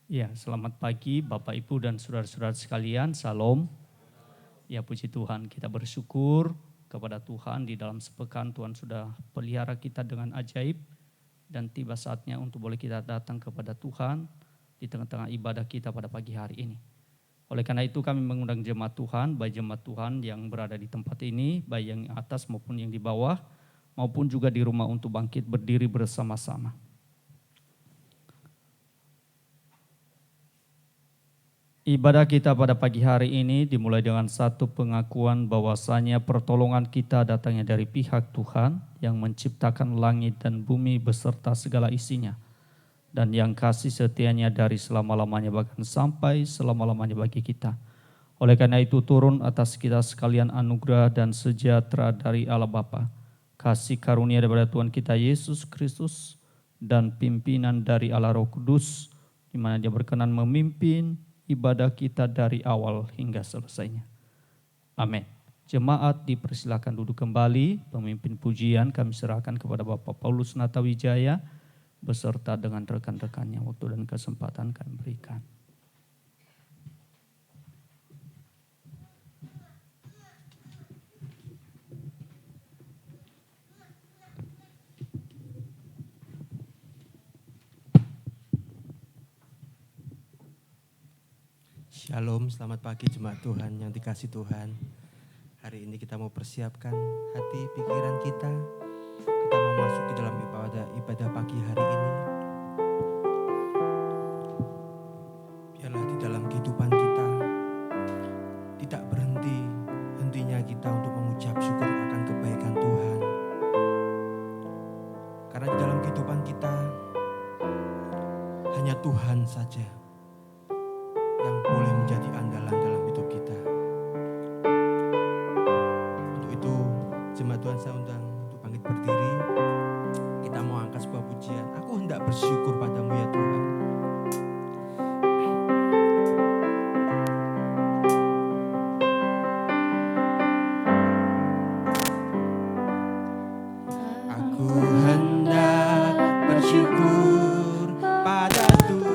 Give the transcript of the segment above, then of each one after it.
Ya, selamat pagi Bapak Ibu dan saudara-saudara sekalian, Salam. Ya, puji Tuhan, kita bersyukur kepada Tuhan di dalam sepekan Tuhan sudah pelihara kita dengan ajaib dan tiba saatnya untuk boleh kita datang kepada Tuhan di tengah-tengah ibadah kita pada pagi hari ini. Oleh karena itu kami mengundang jemaat Tuhan, baik jemaat Tuhan yang berada di tempat ini, baik yang atas maupun yang di bawah, maupun juga di rumah untuk bangkit berdiri bersama-sama. Ibadah kita pada pagi hari ini dimulai dengan satu pengakuan bahwasanya pertolongan kita datangnya dari pihak Tuhan yang menciptakan langit dan bumi beserta segala isinya, dan yang kasih setianya dari selama-lamanya bahkan sampai selama-lamanya bagi kita. Oleh karena itu turun atas kita sekalian anugerah dan sejahtera dari Allah Bapa, kasih karunia daripada Tuhan kita Yesus Kristus, dan pimpinan dari Allah Roh Kudus, di mana Dia berkenan memimpin ibadah kita dari awal hingga selesainya. Amin. Jemaat dipersilakan duduk kembali. Pemimpin pujian kami serahkan kepada Bapak Paulus Natawijaya beserta dengan rekan-rekannya. Waktu dan kesempatan kami berikan. Shalom, selamat pagi jemaat Tuhan yang dikasih Tuhan. Hari ini kita mau persiapkan hati, pikiran kita. Kita mau masuk ke dalam ibadah pagi hari ini. Biarlah di dalam kehidupan kita tidak hentinya kita untuk mengucap syukur akan kebaikan Tuhan. Karena di dalam kehidupan kita hanya Tuhan saja yang boleh menjadi andalan dalam hidup kita. Untuk itu, jemaat Tuhan saya undang untuk bangkit berdiri. Kita mau angkat sebuah pujian. Aku hendak bersyukur padamu ya Tuhan. Aku hendak bersyukur pada Tuhan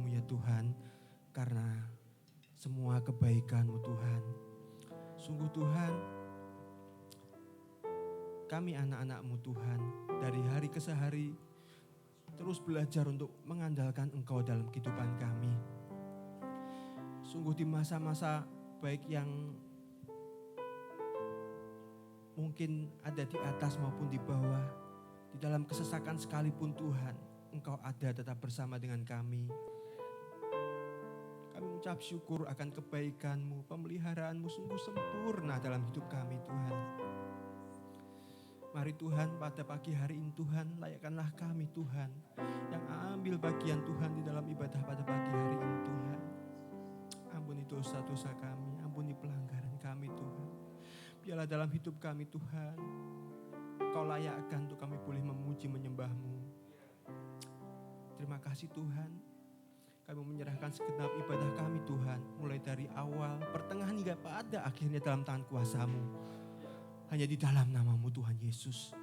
padamu ya Tuhan, karena semua kebaikan-Mu Tuhan. Sungguh Tuhan, kami anak-anak-Mu Tuhan, dari hari ke hari terus belajar untuk mengandalkan Engkau dalam kehidupan kami. Sungguh di masa-masa baik yang mungkin ada di atas maupun di bawah, di dalam kesesakan sekalipun Tuhan, Engkau ada tetap bersama dengan kami. Kami mengucap syukur akan kebaikan-Mu, pemeliharaan-Mu sungguh sempurna dalam hidup kami Tuhan. Mari Tuhan, pada pagi hari ini Tuhan, layakkanlah kami Tuhan, yang ambil bagian Tuhan di dalam ibadah pada pagi hari ini Tuhan. Ampuni dosa-dosa kami, ampuni pelanggaran kami Tuhan. Biarlah dalam hidup kami Tuhan, Kau layakkan untuk kami boleh memuji menyembah-Mu. Terima kasih Tuhan, kami menyerahkan segenap ibadah kami Tuhan, mulai dari awal, pertengahan hingga pada akhirnya dalam tangan kuasa-Mu. Hanya di dalam nama-Mu Tuhan Yesus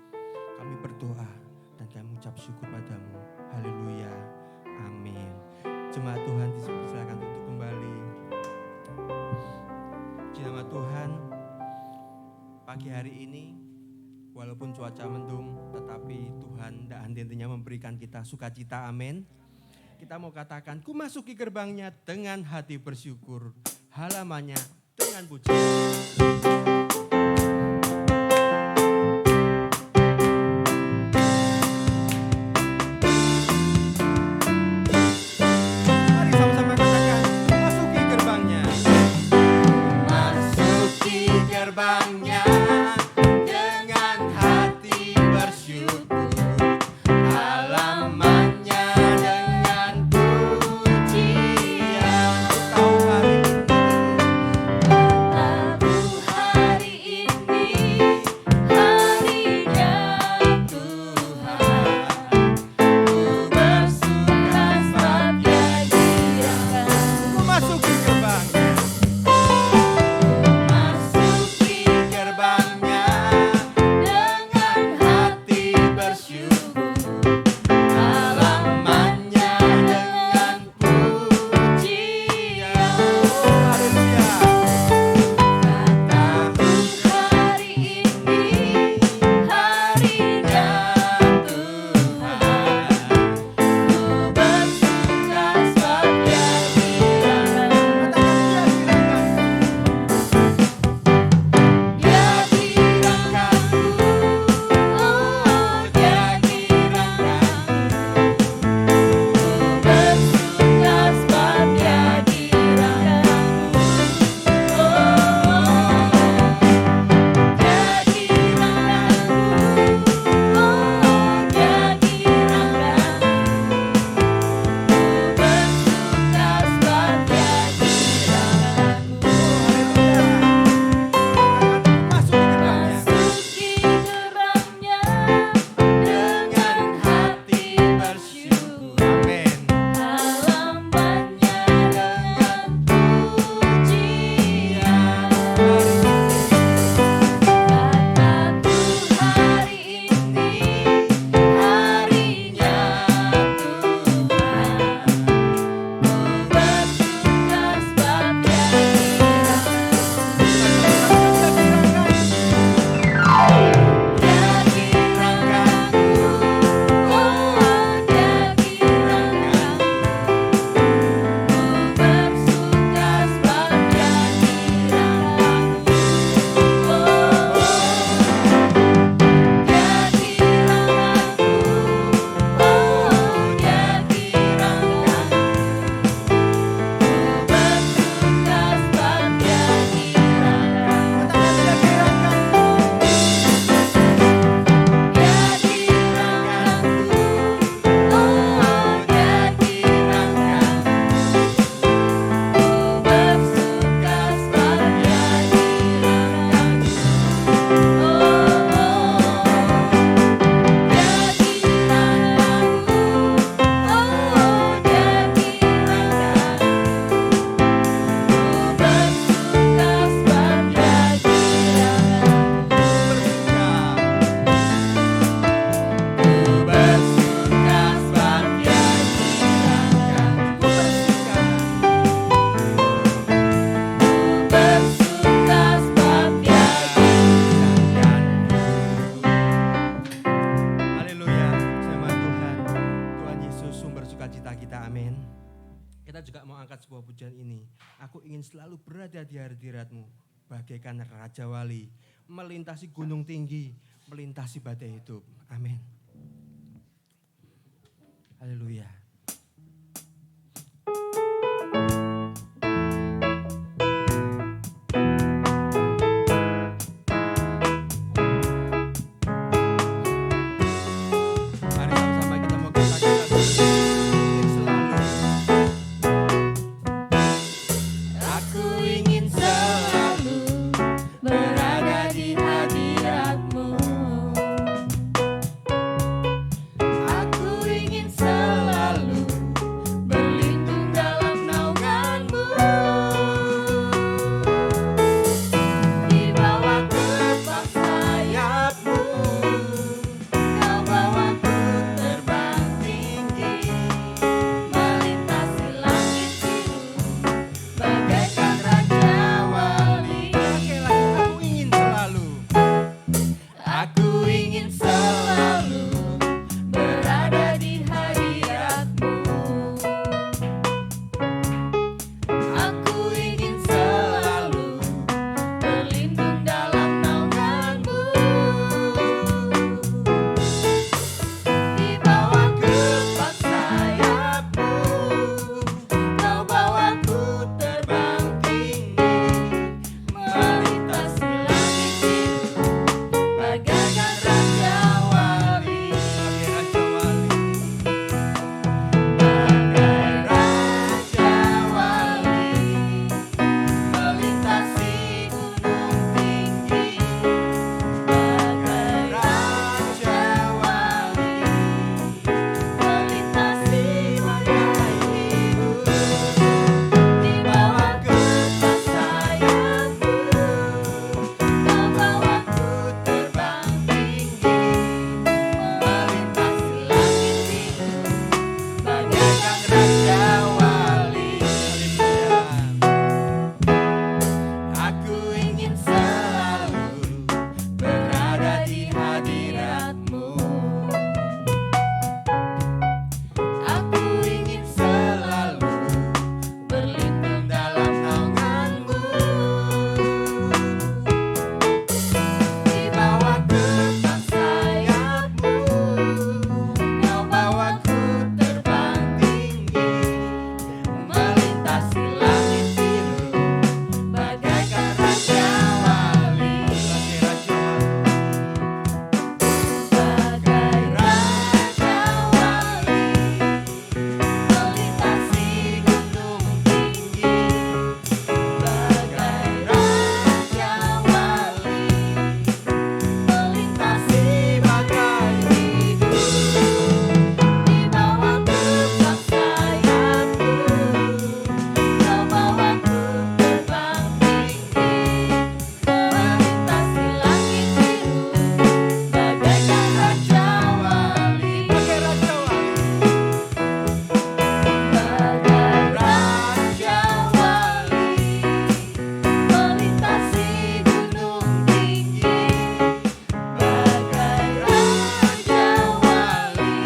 kami berdoa dan kami mengucap syukur padamu. Haleluya, amin. Jemaat Tuhan dipersilakan untuk kembali. Puji nama Tuhan, pagi hari ini walaupun cuaca mendung, tetapi Tuhan dan henti-hentinya memberikan kita sukacita, amin. Kita mau katakan, ku masuki gerbangnya dengan hati bersyukur, halamannya dengan pujian. Tuhan Kita juga mau angkat sebuah pujian ini. Aku ingin selalu berada di hadirat-Mu, bagaikan Raja Wali, melintasi gunung tinggi, melintasi badai hidup. Amin. Haleluya. Mari sama-sama kita mau katakan lagu ini. Ingin selalu. Aku ingin selalu berada di hadirat-Mu. Aku ingin selalu berlindung dalam naungan-Mu. Di bawah kepak sayap-Mu, Kau bawaku terbang tinggi, melintasi langit biru, bagaikan Raja Wali. Sekali lagi, aku ingin selalu berada di hadirat-Mu. Aku ingin selalu berlindung dalam naungan-Mu. Di bawah kepak sayap-Mu, Kau bawaku terbang tinggi, melintasi langit biru, bagaikan Raja Wali. Bagai Raja Wali. Bagai Raja Wali, melintasi gunung tinggi. Bagai Raja Wali, melintasi badai hidup. Di bawah kepak sayap-Mu, Kau bawaku terbang tinggi, melintasi langit biru, bagaikan Raja Wali. Aku ingin selalu berada di hadirat-Mu. Aku ingin selalu berlindung dalam naungan-Mu. Di bawah kepak sayap-Mu, Kau bawaku terbang tinggi, melintasi langit biru, bagaikan Raja Wali. Bagai Raja Wali, melintasi gunung tinggi. Bagai Raja Wali, melintasi badai hidup. Di bawah kepak sayap-Mu, Kau bawaku terbang tinggi, melintasi langit biru, bagaikan Raja Wali. Bagai Raja Wali. Bagai Raja Wali, melintasi gunung tinggi. Bagai Raja Wali,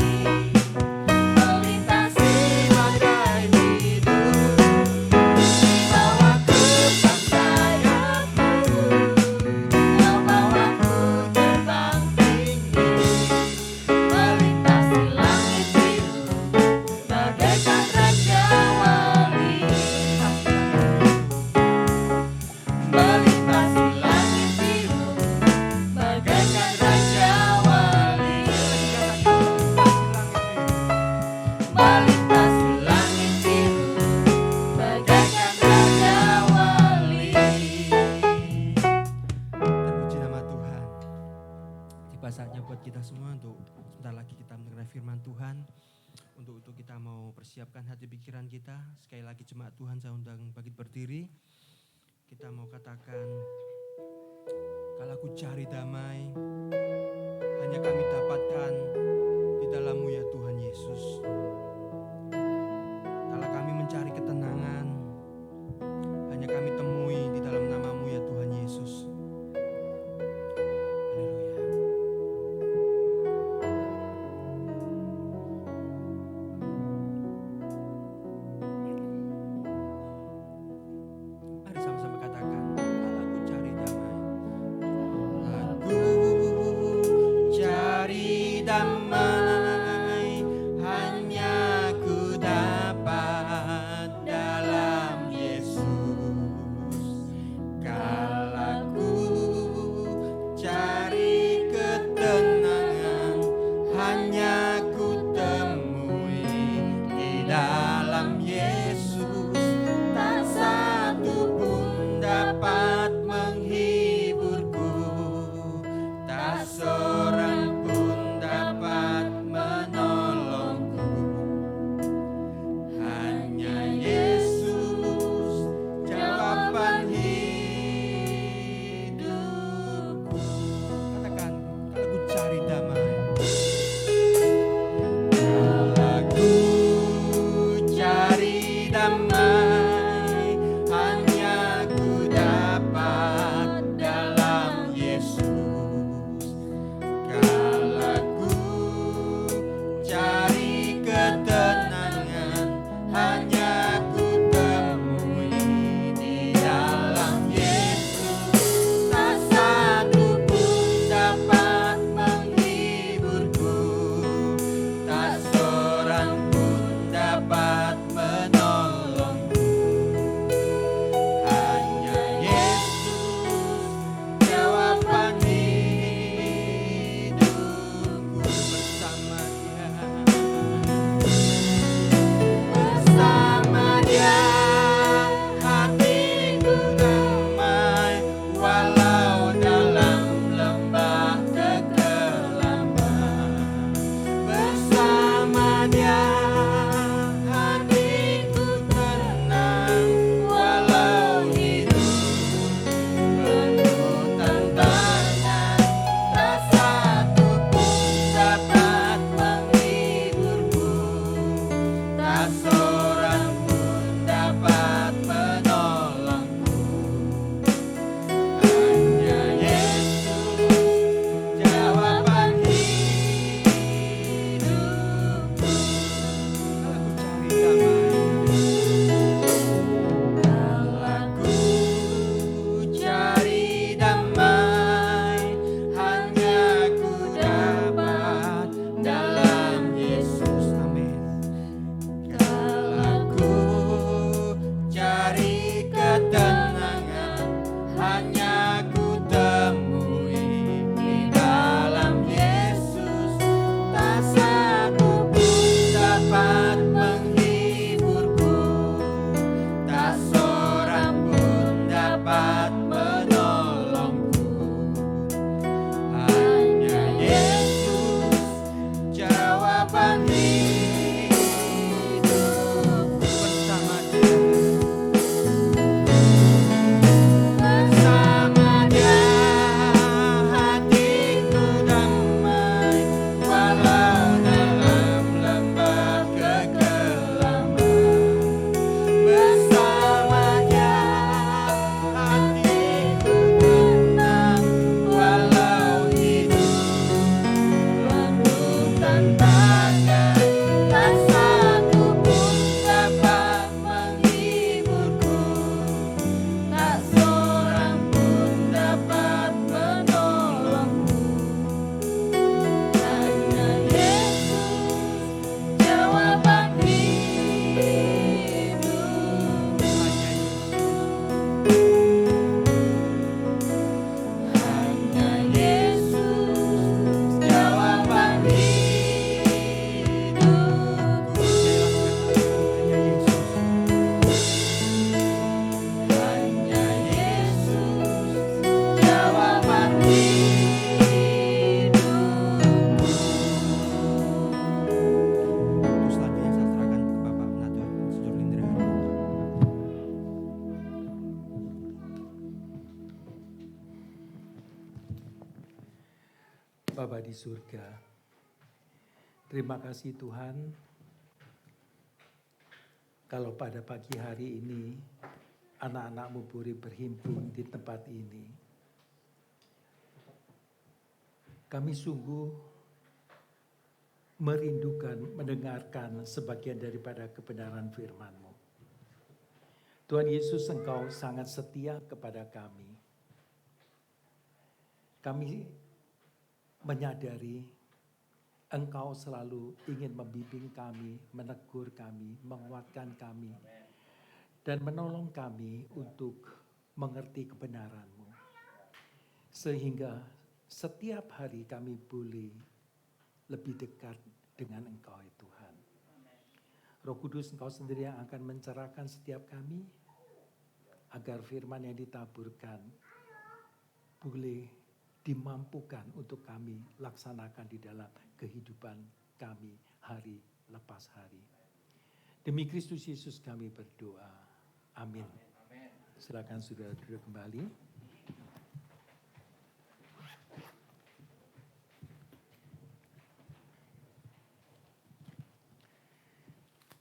melintasi badai hidup. Di bawah kepak sayap-Mu, Kau bawaku terbang tinggi, melintasi langit biru, bagaikan Raja Wali. Melintasi langit biru, bagaikan Raja Wali. Melintasi langit biru, bagaikan Raja Wali. Terpuji nama Tuhan. Tiba saatnya buat kita semua untuk sebentar lagi kita mendengar firman Tuhan. Untuk kita mau persiapkan hati pikiran kita. Sekali lagi jemaat Tuhan saya undang bangkit berdiri. Kita mau katakan, kalau aku cari damai, hanya kami dapatkan di dalam-Mu ya Tuhan Yesus. Kalau kami mencari ketenangan, hanya kami temui di dalam nama-Mu ya Tuhan Yesus. Haleluya. Bapa di surga, terima kasih Tuhan kalau pada pagi hari ini anak-anak-Mu boleh berhimpun di tempat ini. Kami sungguh merindukan mendengarkan sebagian daripada kebenaran firman-Mu. Tuhan Yesus, Engkau sangat setia kepada kami. Kami menyadari Engkau selalu ingin membimbing kami, menegur kami, menguatkan kami, dan menolong kami untuk mengerti kebenaran-Mu. Sehingga setiap hari kami boleh lebih dekat dengan Engkau ya Tuhan. Roh Kudus, Engkau sendiri yang akan mencerahkan setiap kami, agar firman yang ditaburkan boleh dimampukan untuk kami laksanakan di dalam kehidupan kami hari lepas hari. Demi Kristus Yesus kami berdoa. Amin. Silakan saudara duduk kembali.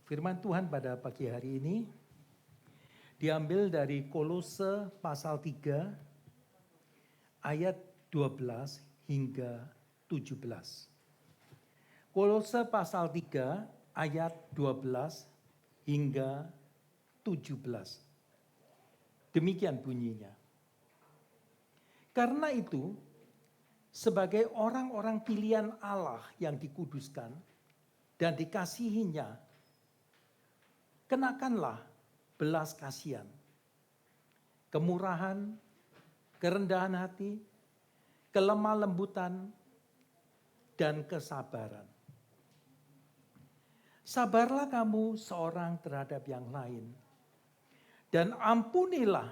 Firman Tuhan pada pagi hari ini diambil dari Kolose pasal 3 ayat 12 hingga 17. Kolose pasal 3 ayat 12 hingga 17. Demikian bunyinya. Karena itu, sebagai orang-orang pilihan Allah yang dikuduskan dan dikasihinya, kenakanlah belas kasihan, kemurahan, kerendahan hati, kelemah lembutan, dan kesabaran. Sabarlah kamu seorang terhadap yang lain, dan ampunilah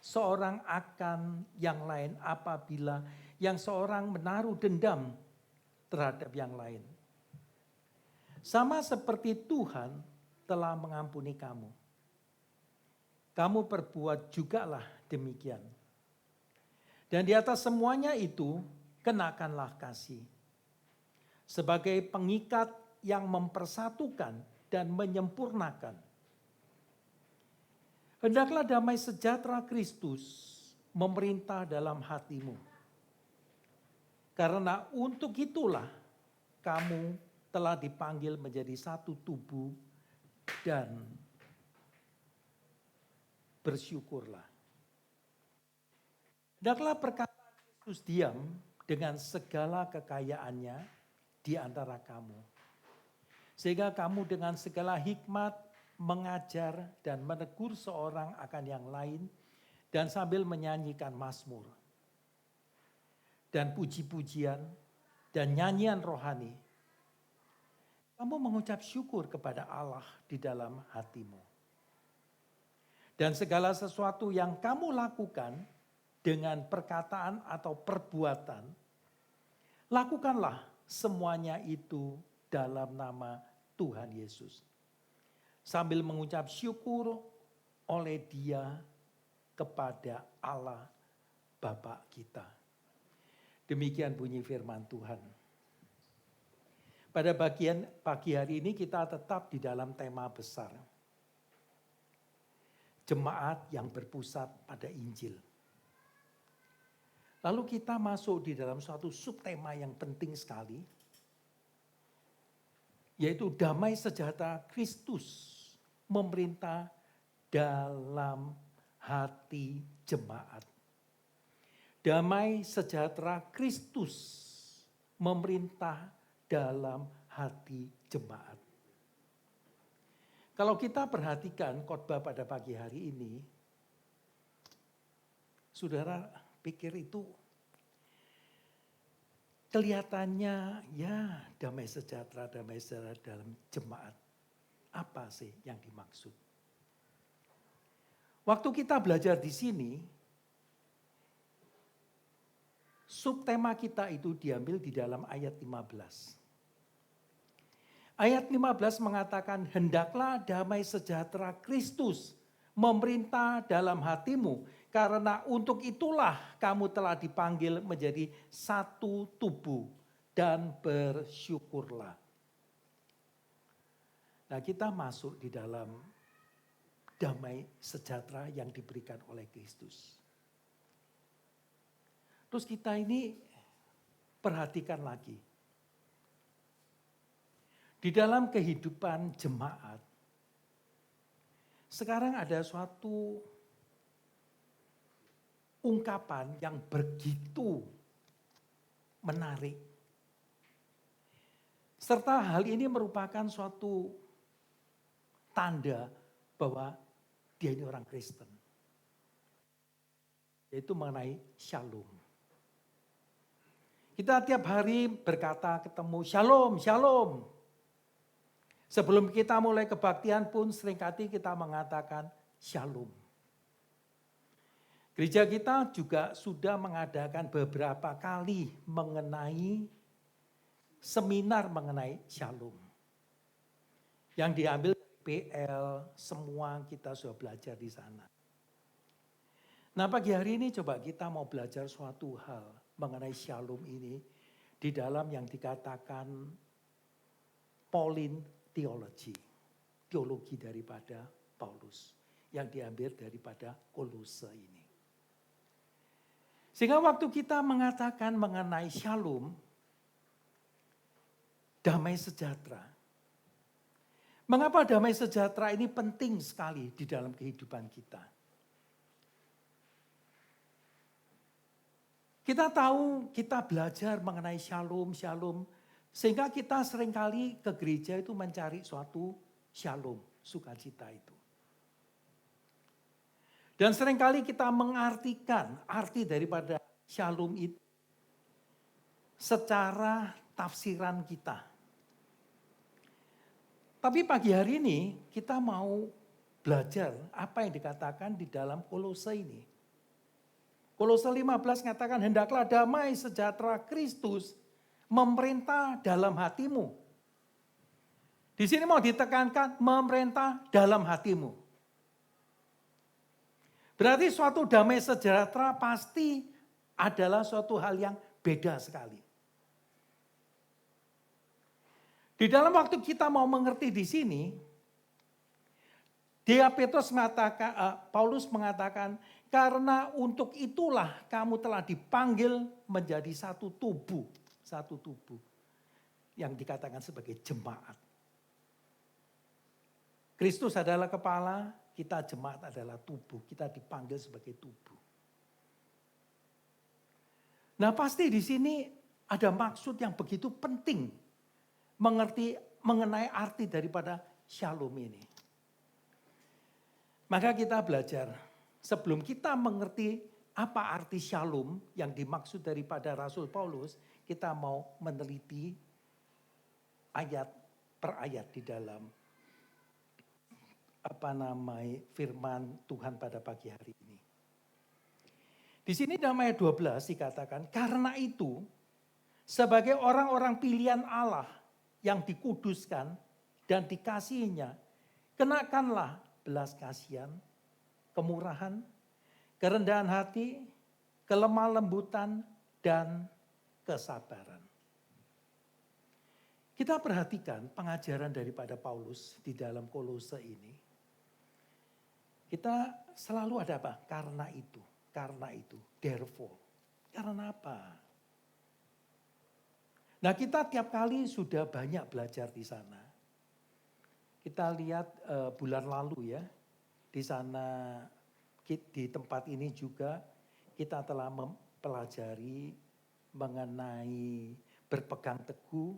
seorang akan yang lain apabila yang seorang menaruh dendam terhadap yang lain. Sama seperti Tuhan telah mengampuni kamu, kamu perbuat jugalah demikian. Dan di atas semuanya itu, kenakanlah kasih. Sebagai pengikat yang mempersatukan dan menyempurnakan. Hendaklah damai sejahtera Kristus memerintah dalam hatimu. Karena untuk itulah kamu telah dipanggil menjadi satu tubuh dan bersyukurlah. Hendaklah perkataan Kristus diam dengan segala kekayaannya di antara kamu. Sehingga kamu dengan segala hikmat mengajar dan menegur seorang akan yang lain dan sambil menyanyikan mazmur dan puji-pujian dan nyanyian rohani. Kamu mengucap syukur kepada Allah di dalam hatimu. Dan segala sesuatu yang kamu lakukan dengan perkataan atau perbuatan, lakukanlah semuanya itu dalam nama Tuhan Yesus. Sambil mengucap syukur oleh Dia kepada Allah Bapa kita. Demikian bunyi firman Tuhan. Pada bagian pagi hari ini kita tetap di dalam tema besar. Jemaat yang berpusat pada Injil. Lalu kita masuk di dalam suatu subtema yang penting sekali, yaitu damai sejahtera Kristus memerintah dalam hati jemaat. Damai sejahtera Kristus memerintah dalam hati jemaat. Kalau kita perhatikan khotbah pada pagi hari ini, saudara pikir itu kelihatannya ya damai sejahtera dalam jemaat. Apa sih yang dimaksud? Waktu kita belajar di sini, subtema kita itu diambil di dalam ayat 15. Ayat 15 mengatakan, hendaklah damai sejahtera Kristus memerintah dalam hatimu. Karena untuk itulah kamu telah dipanggil menjadi satu tubuh dan bersyukurlah. Nah, kita masuk di dalam damai sejahtera yang diberikan oleh Kristus. Terus kita ini perhatikan lagi. Di dalam kehidupan jemaat, sekarang ada suatu ungkapan yang begitu menarik. Serta hal ini merupakan suatu tanda bahwa dia ini orang Kristen. Yaitu mengenai shalom. Kita tiap hari berkata ketemu shalom, shalom. Sebelum kita mulai kebaktian pun seringkali kita mengatakan shalom. Gereja kita juga sudah mengadakan beberapa kali mengenai seminar mengenai shalom. Yang diambil PL, semua kita sudah belajar di sana. Nah, pagi hari ini coba kita mau belajar suatu hal mengenai shalom ini di dalam yang dikatakan Pauline theology, teologi daripada Paulus yang diambil daripada Kolose ini. Sehingga waktu kita mengatakan mengenai shalom, damai sejahtera. Mengapa damai sejahtera ini penting sekali di dalam kehidupan kita? Kita tahu, kita belajar mengenai shalom, shalom. Sehingga kita seringkali ke gereja itu mencari suatu shalom, sukacita itu. Dan seringkali kita mengartikan arti daripada shalom itu secara tafsiran kita. Tapi pagi hari ini kita mau belajar apa yang dikatakan di dalam Kolose ini. Kolose 15 mengatakan hendaklah damai sejahtera Kristus memerintah dalam hatimu. Di sini mau ditekankan memerintah dalam hatimu. Berarti suatu damai sejahtera pasti adalah suatu hal yang beda sekali. Di dalam waktu kita mau mengerti di sini, Paulus mengatakan, karena untuk itulah kamu telah dipanggil menjadi satu tubuh yang dikatakan sebagai jemaat. Kristus adalah kepala, kita jemaat adalah tubuh, kita dipanggil sebagai tubuh. Nah, pasti di sini ada maksud yang begitu penting mengerti mengenai arti daripada shalom ini. Maka kita belajar, sebelum kita mengerti apa arti shalom yang dimaksud daripada Rasul Paulus, kita mau meneliti ayat per ayat di dalam firman Tuhan pada pagi hari ini. Di sini dalam ayat 12 dikatakan, karena itu sebagai orang-orang pilihan Allah yang dikuduskan dan dikasihinya, kenakanlah belas kasihan, kemurahan, kerendahan hati, kelemah lembutan, dan kesabaran. Kita perhatikan pengajaran daripada Paulus di dalam Kolose ini. Kita selalu ada apa? Karena itu, therefore. Karena apa? Nah, kita tiap kali sudah banyak belajar di sana. Kita lihat bulan lalu ya, di sana di tempat ini juga kita telah mempelajari mengenai berpegang teguh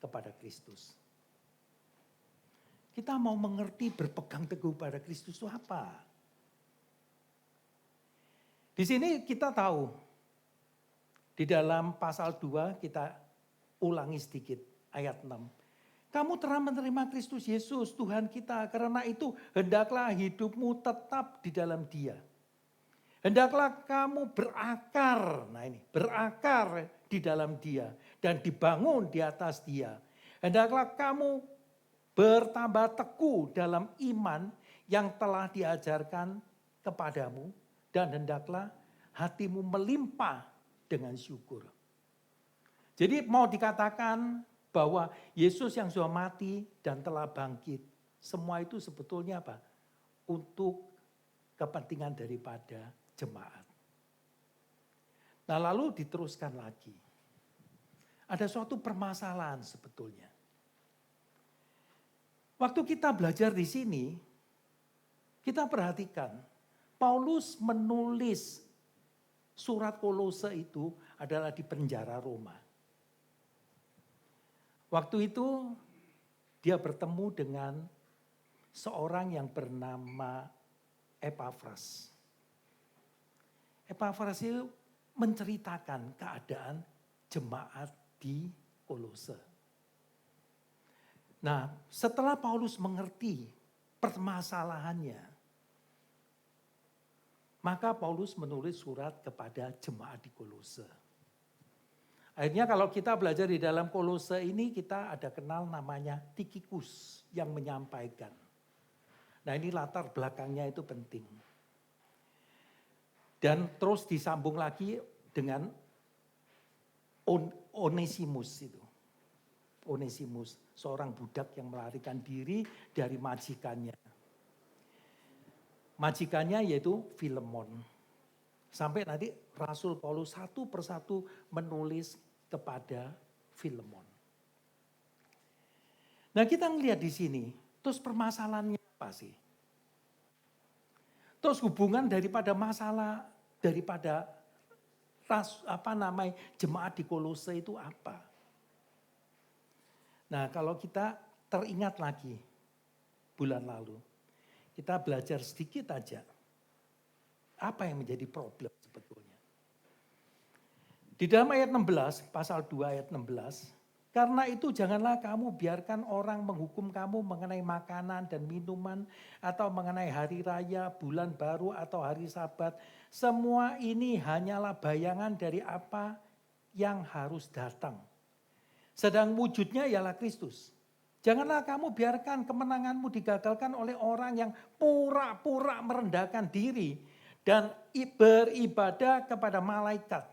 kepada Kristus. Kita mau mengerti berpegang teguh pada Kristus itu apa? Di sini kita tahu, di dalam pasal 2 kita ulangi sedikit ayat 6. Kamu telah menerima Kristus Yesus Tuhan kita, karena itu hendaklah hidupmu tetap di dalam Dia. Hendaklah kamu berakar, berakar di dalam Dia dan dibangun di atas Dia. Hendaklah kamu bertambah teguh dalam iman yang telah diajarkan kepadamu dan hendaklah hatimu melimpah dengan syukur. Jadi mau dikatakan bahwa Yesus yang sudah mati dan telah bangkit, semua itu sebetulnya apa? Untuk kepentingan daripada jemaat. Nah lalu diteruskan lagi. Ada suatu permasalahan sebetulnya. Waktu kita belajar di sini, kita perhatikan Paulus menulis surat Kolose itu adalah di penjara Roma. Waktu itu dia bertemu dengan seorang yang bernama Epafras. Epafras itu menceritakan keadaan jemaat di Kolose. Nah, setelah Paulus mengerti permasalahannya, maka Paulus menulis surat kepada jemaat di Kolose. Akhirnya kalau kita belajar di dalam Kolose ini, kita ada kenal namanya Tikhikus yang menyampaikan. Nah ini latar belakangnya itu penting. Dan terus disambung lagi dengan Onesimus itu. Onesimus, seorang budak yang melarikan diri dari majikannya. Majikannya yaitu Filemon. Sampai nanti Rasul Paulus satu persatu menulis kepada Filemon. Nah kita ngelihat di sini, terus permasalahannya apa sih? Terus hubungan daripada masalah, daripada jemaat di Kolose itu apa? Nah kalau kita teringat lagi bulan lalu, kita belajar sedikit aja apa yang menjadi problem sebetulnya. Di dalam ayat 16, pasal 2 ayat 16, karena itu janganlah kamu biarkan orang menghukum kamu mengenai makanan dan minuman atau mengenai hari raya, bulan baru atau hari Sabat. Semua ini hanyalah bayangan dari apa yang harus datang. Sedang wujudnya ialah Kristus. Janganlah kamu biarkan kemenanganmu digagalkan oleh orang yang pura-pura merendahkan diri dan beribadah kepada malaikat.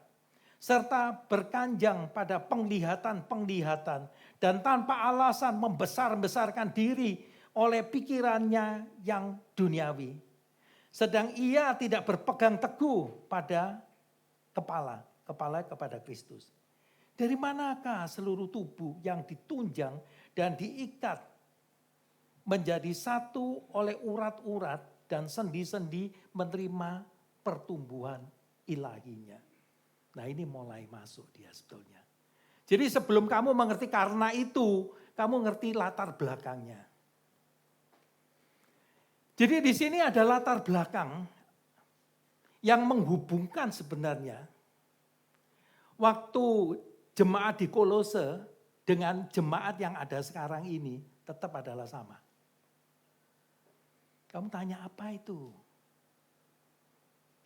Serta berkanjang pada penglihatan-penglihatan dan tanpa alasan membesar-besarkan diri oleh pikirannya yang duniawi. Sedang ia tidak berpegang teguh pada kepala kepada Kristus. Dari manakah seluruh tubuh yang ditunjang dan diikat menjadi satu oleh urat-urat dan sendi-sendi menerima pertumbuhan ilahinya. Nah ini mulai masuk dia sebetulnya. Jadi sebelum kamu mengerti karena itu, kamu ngerti latar belakangnya. Jadi di sini ada latar belakang yang menghubungkan sebenarnya waktu jemaat di Kolose dengan jemaat yang ada sekarang ini tetap adalah sama. Kamu tanya apa itu?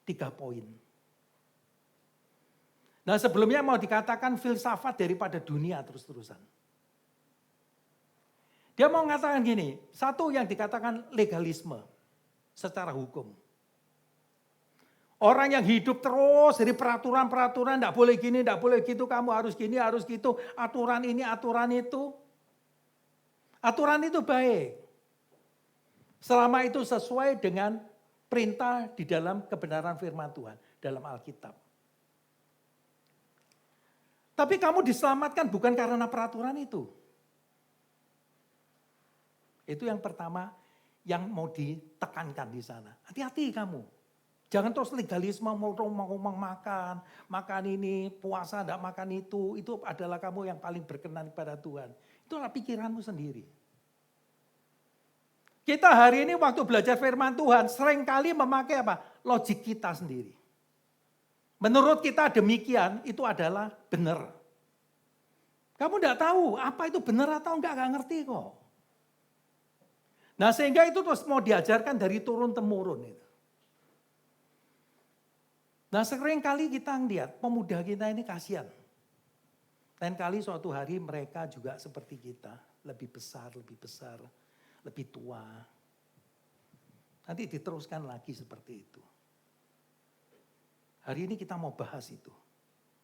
3 poin. Nah sebelumnya mau dikatakan filsafat daripada dunia terus-terusan. Dia mau mengatakan gini, satu yang dikatakan legalisme secara hukum. Orang yang hidup terus dari peraturan-peraturan, enggak boleh gini, enggak boleh gitu, kamu harus gini, harus gitu, aturan ini, aturan itu. Aturan itu baik. Selama itu sesuai dengan perintah di dalam kebenaran firman Tuhan, dalam Alkitab. Tapi kamu diselamatkan bukan karena peraturan itu. Itu yang pertama yang mau ditekankan di sana. Hati-hati kamu. Jangan terus legalisme mau makan ini, puasa enggak makan itu adalah kamu yang paling berkenan kepada Tuhan. Itulah pikiranmu sendiri. Kita hari ini waktu belajar firman Tuhan seringkali memakai apa? Logik kita sendiri. Menurut kita demikian itu adalah benar. Kamu enggak tahu apa itu benar atau enggak ngerti kok. Nah sehingga itu terus mau diajarkan dari turun-temurun itu. Nah sering kali kita lihat pemuda kita ini kasihan. Lain kali suatu hari mereka juga seperti kita. Lebih besar, lebih tua. Nanti diteruskan lagi seperti itu. Hari ini kita mau bahas itu.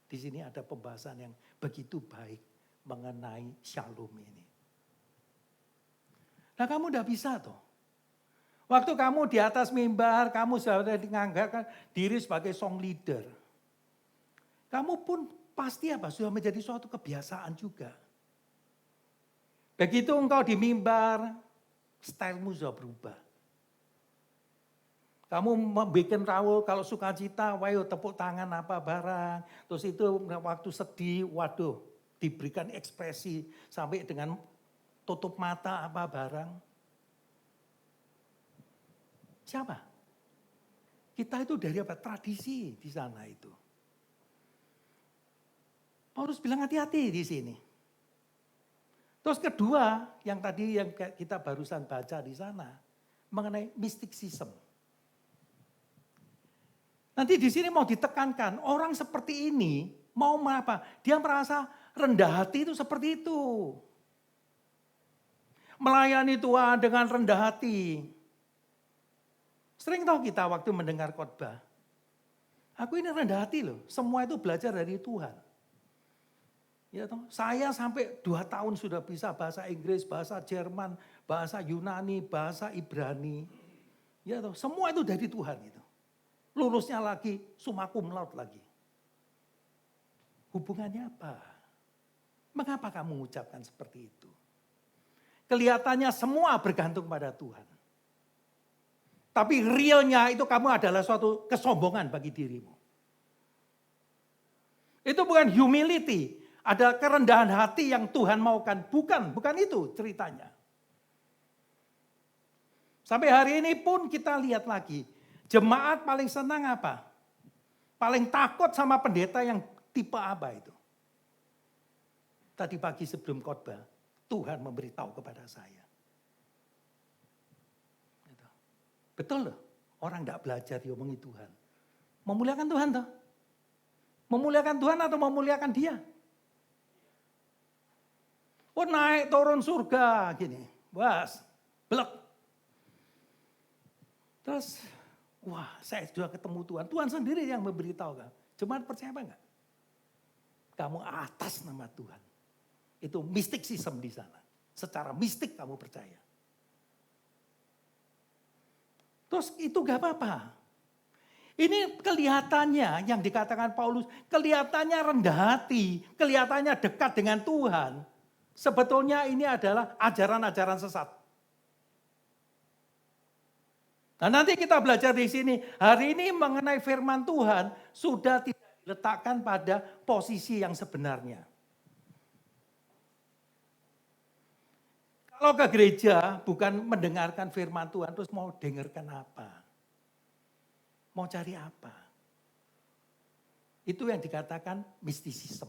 Di sini ada pembahasan yang begitu baik mengenai shalom ini. Nah kamu udah bisa toh. Waktu kamu di atas mimbar, kamu sudah menganggapkan diri sebagai song leader. Kamu pun pasti sudah menjadi suatu kebiasaan juga. Begitu engkau di mimbar, stylemu sudah berubah. Kamu membuat rawuh kalau sukacita, wayo tepuk tangan apa barang. Terus itu waktu sedih, waduh diberikan ekspresi sampai dengan tutup mata apa barang. Siapa? Kita itu dari apa? Tradisi di sana itu. Paulus bilang hati-hati di sini. Terus kedua, yang tadi yang kita barusan baca di sana, mengenai mysticism. Nanti di sini mau ditekankan, orang seperti ini mau apa? Dia merasa rendah hati itu seperti itu. Melayani Tuhan dengan rendah hati. Sering tahu kita waktu mendengar khotbah. Aku ini rendah hati loh, semua itu belajar dari Tuhan. Ya toh, saya sampai 2 tahun sudah bisa bahasa Inggris, bahasa Jerman, bahasa Yunani, bahasa Ibrani. Ya toh, semua itu dari Tuhan itu. Lulusnya lagi summa cum laude lagi. Hubungannya apa? Mengapa kamu mengucapkan seperti itu? Kelihatannya semua bergantung pada Tuhan. Tapi realnya itu kamu adalah suatu kesombongan bagi dirimu. Itu bukan humility. Ada kerendahan hati yang Tuhan maukan. Bukan itu ceritanya. Sampai hari ini pun kita lihat lagi. Jemaat paling senang apa? Paling takut sama pendeta yang tipe apa itu? Tadi pagi sebelum khotbah, Tuhan memberitahu kepada saya. Betul loh, orang tidak belajar diomongi Tuhan. Memuliakan Tuhan toh? Memuliakan Tuhan atau memuliakan dia? Oh naik turun surga gini, was, belek. Terus, wah saya sudah ketemu Tuhan. Tuhan sendiri yang memberitahu kan. Jemaat percaya apa enggak? Kamu atas nama Tuhan. Itu mysticism di sana. Secara mistik kamu percaya. Terus itu gak apa-apa. Ini kelihatannya yang dikatakan Paulus, kelihatannya rendah hati, kelihatannya dekat dengan Tuhan. Sebetulnya ini adalah ajaran-ajaran sesat. Nah nanti kita belajar di sini, hari ini mengenai firman Tuhan sudah tidak diletakkan pada posisi yang sebenarnya. Kalau ke gereja bukan mendengarkan firman Tuhan, terus mau dengarkan apa? Mau cari apa? Itu yang dikatakan mysticism.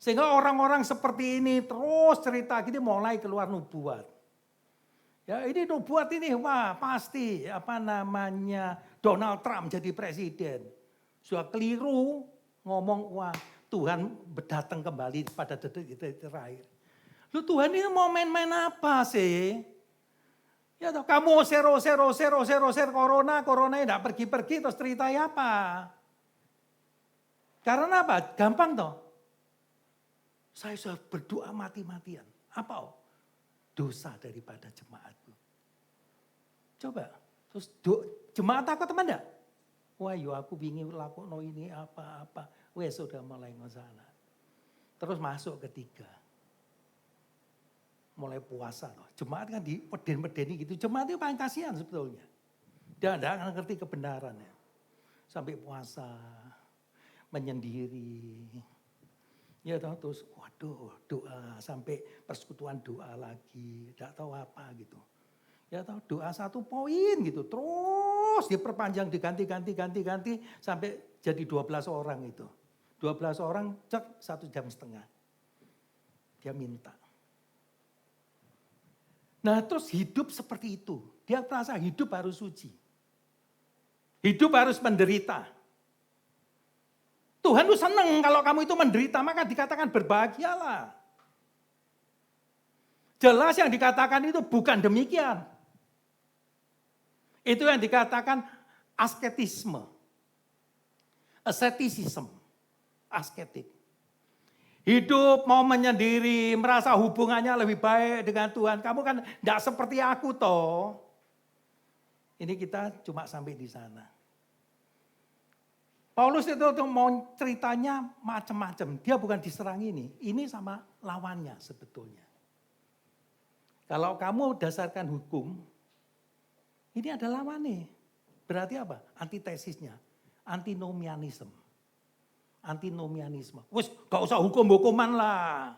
Sehingga orang-orang seperti ini terus cerita gini mulai keluar nubuat. Ya ini nubuat ini, wah pasti Donald Trump jadi presiden. Sudah keliru ngomong, wah Tuhan datang kembali pada detik-detik terakhir. Lu Tuhan ini mau main-main apa sih? Ya toh, kamu share corona tidak pergi-pergi terus ceritanya apa? Karena apa? Gampang toh. Saya sudah berdoa mati-matian. Apa? Dosa daripada jemaatku. Coba, terus jemaat takut teman enggak? Wah yo aku ingin lakukan ini apa-apa. Wes sudah mulai ngesana. Terus masuk ketiga. Mulai puasa loh. Jemaat kan di meden-medeni gitu. Jemaat itu paling kasihan sebetulnya. Dia tidak ngerti kebenarannya. Sampai puasa, menyendiri. Ya terus waduh doa sampai persekutuan doa lagi. Tidak tahu apa gitu. Ya tahu doa 1 poin gitu. Terus diperpanjang diganti sampai jadi 12 orang itu. 12 orang cek 1,5 jam. Dia minta. Nah terus hidup seperti itu. Dia merasa hidup harus suci. Hidup harus menderita. Tuhan tuh senang kalau kamu itu menderita, maka dikatakan berbahagialah. Jelas yang dikatakan itu bukan demikian. Itu yang dikatakan asketisme. Asceticism, asketik. Hidup mau menyendiri, merasa hubungannya lebih baik dengan Tuhan. Kamu kan tidak seperti aku toh. Ini kita cuma sampai di sana. Paulus itu mau ceritanya macam-macam. Dia bukan diserang ini sama lawannya sebetulnya. Kalau kamu dasarkan hukum, ini ada lawannya. Berarti apa? Antitesisnya, antinomianisme. Antinomianisme. Wes, gak usah hukum-hukuman lah.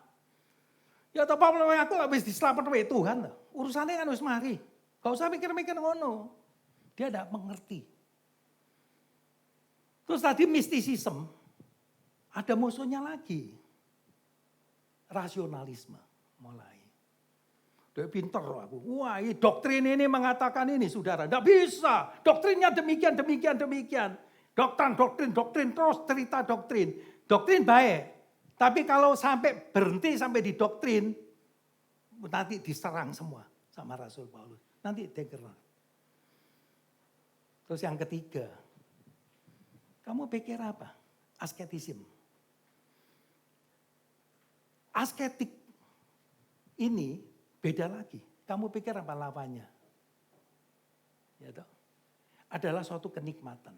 Ya tapi aku habis diselamat oleh Tuhan. Urusannya kan wis mari. Gak usah mikir-mikir ngono. Dia tidak mengerti. Terus tadi mistisisme. Ada musuhnya lagi. Rasionalisme mulai. Dia pinter aku. Wah, doktrin ini mengatakan ini saudara. Tidak bisa. Doktrinnya demikian. Doktrin, terus cerita doktrin. Doktrin baik. Tapi kalau sampai berhenti sampai di doktrin, nanti diserang semua sama Rasul Paulus. Nanti denger. Terus yang ketiga, kamu pikir apa? Asketisme. Asketik ini beda lagi. Kamu pikir apa lawannya? Ya toh? Adalah suatu kenikmatan.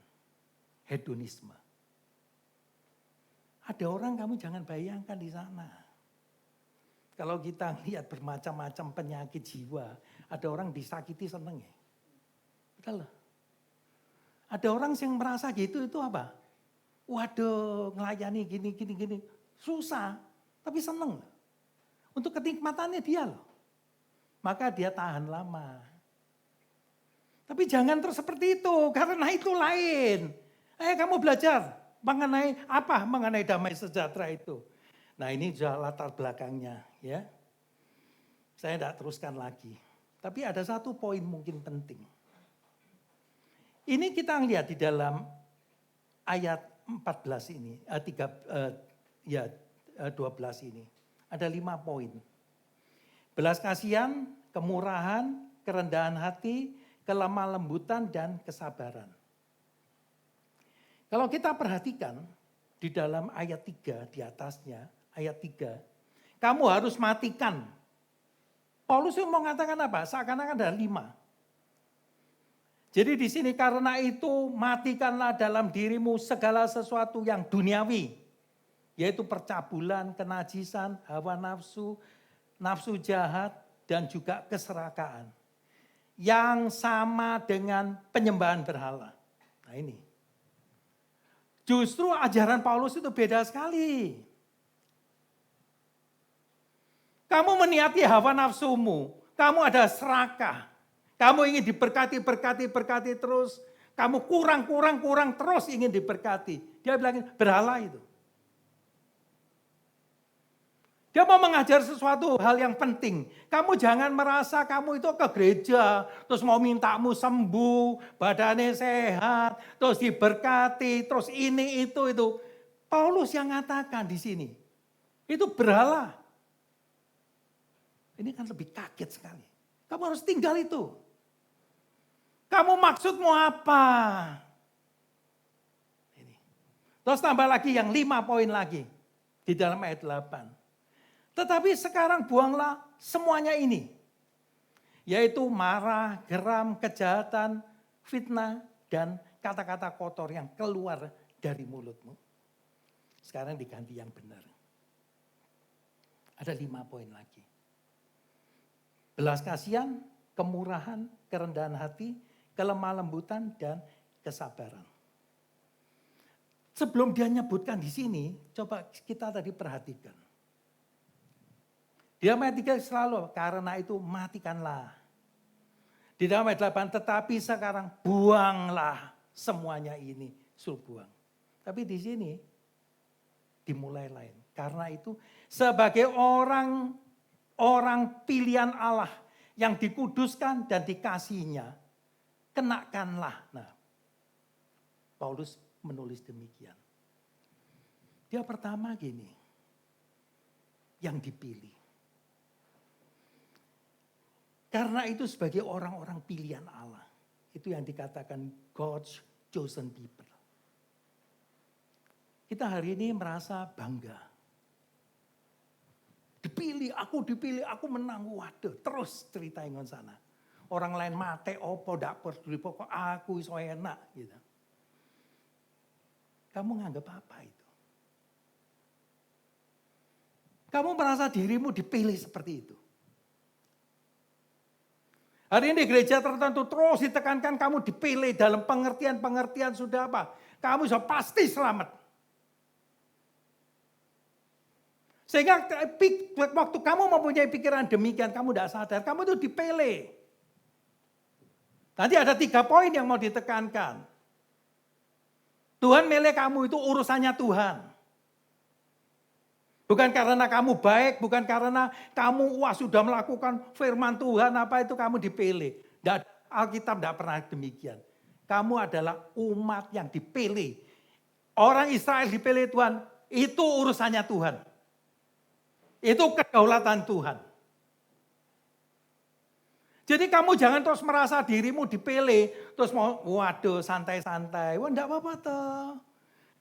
Hedonisme. Ada orang kamu jangan bayangkan di sana. Kalau kita lihat bermacam-macam penyakit jiwa, ada orang disakiti seneng ya. Betul loh. Ada orang yang merasa gitu itu apa? Waduh, ngelayani gini. Susah, tapi seneng. Untuk kenikmatannya dia loh. Maka dia tahan lama. Tapi jangan terus seperti itu, karena itu lain. Kamu belajar mengenai apa? Mengenai damai sejahtera itu. Nah ini latar belakangnya ya. Saya tidak teruskan lagi. Tapi ada satu poin mungkin penting. Ini kita lihat di dalam ayat 14 ini, 12 ini. Ada 5 poin. Belas kasihan, kemurahan, kerendahan hati, kelemah lembutan, dan kesabaran. Kalau kita perhatikan di dalam ayat 3 di atasnya, ayat 3, kamu harus matikan. Paulus mau mengatakan apa? Seakan-akan ada 5. Jadi di sini karena itu matikanlah dalam dirimu segala sesuatu yang duniawi. Yaitu percabulan, kenajisan, hawa nafsu, nafsu jahat, dan juga keserakahan. Yang sama dengan penyembahan berhala. Nah ini. Justru ajaran Paulus itu beda sekali. Kamu meniati hawa nafsumu. Kamu ada serakah. Kamu ingin berkati terus. Kamu kurang terus ingin diberkati. Dia bilang berhala itu. Dia mau mengajar sesuatu hal yang penting. Kamu jangan merasa kamu itu ke gereja, terus mau mintamu sembuh, badannya sehat, terus diberkati, terus ini itu. Paulus yang mengatakan di sini. Itu berhala. Ini kan lebih kaget sekali. Kamu harus tinggal itu. Kamu maksudmu apa? Ini. Terus tambah lagi yang 5 poin lagi. Di dalam ayat 8. Tetapi sekarang buanglah semuanya ini. Yaitu marah, geram, kejahatan, fitnah, dan kata-kata kotor yang keluar dari mulutmu. Sekarang diganti yang benar. Ada 5 poin lagi. Belas kasihan, kemurahan, kerendahan hati, kelemah lembutan, dan kesabaran. Sebelum dia nyebutkan di sini, coba kita tadi perhatikan. Dia ayat 3 selalu, karena itu matikanlah. Di dalam ayat 8, tetapi sekarang buanglah semuanya ini. Suruh buang. Tapi di sini dimulai lain. Karena itu sebagai orang pilihan Allah yang dikuduskan dan dikasihinya, kenakanlah. Nah, Paulus menulis demikian. Dia pertama gini, yang dipilih. Karena itu sebagai orang-orang pilihan Allah. Itu yang dikatakan God's chosen people. Kita hari ini merasa bangga. Dipilih, aku menang. Waduh, terus cerita ingon sana. Orang lain mate, opo, dak peduli, pokok aku iso enak. Gitu. Kamu nganggap apa itu? Kamu merasa dirimu dipilih seperti itu. Hari ini di gereja tertentu terus ditekankan kamu dipilih dalam pengertian-pengertian sudah apa? Kamu sudah pasti selamat. Sehingga waktu kamu mempunyai pikiran demikian, kamu tidak sadar, kamu itu dipilih. Nanti ada 3 poin yang mau ditekankan. Tuhan milih kamu itu urusannya Tuhan. Bukan karena kamu baik, bukan karena kamu sudah melakukan firman Tuhan, apa itu kamu dipilih. Alkitab tidak pernah demikian. Kamu adalah umat yang dipilih. Orang Israel dipilih Tuhan, itu urusannya Tuhan. Itu kedaulatan Tuhan. Jadi kamu jangan terus merasa dirimu dipilih, terus mau waduh santai-santai. Wah enggak apa-apa toh.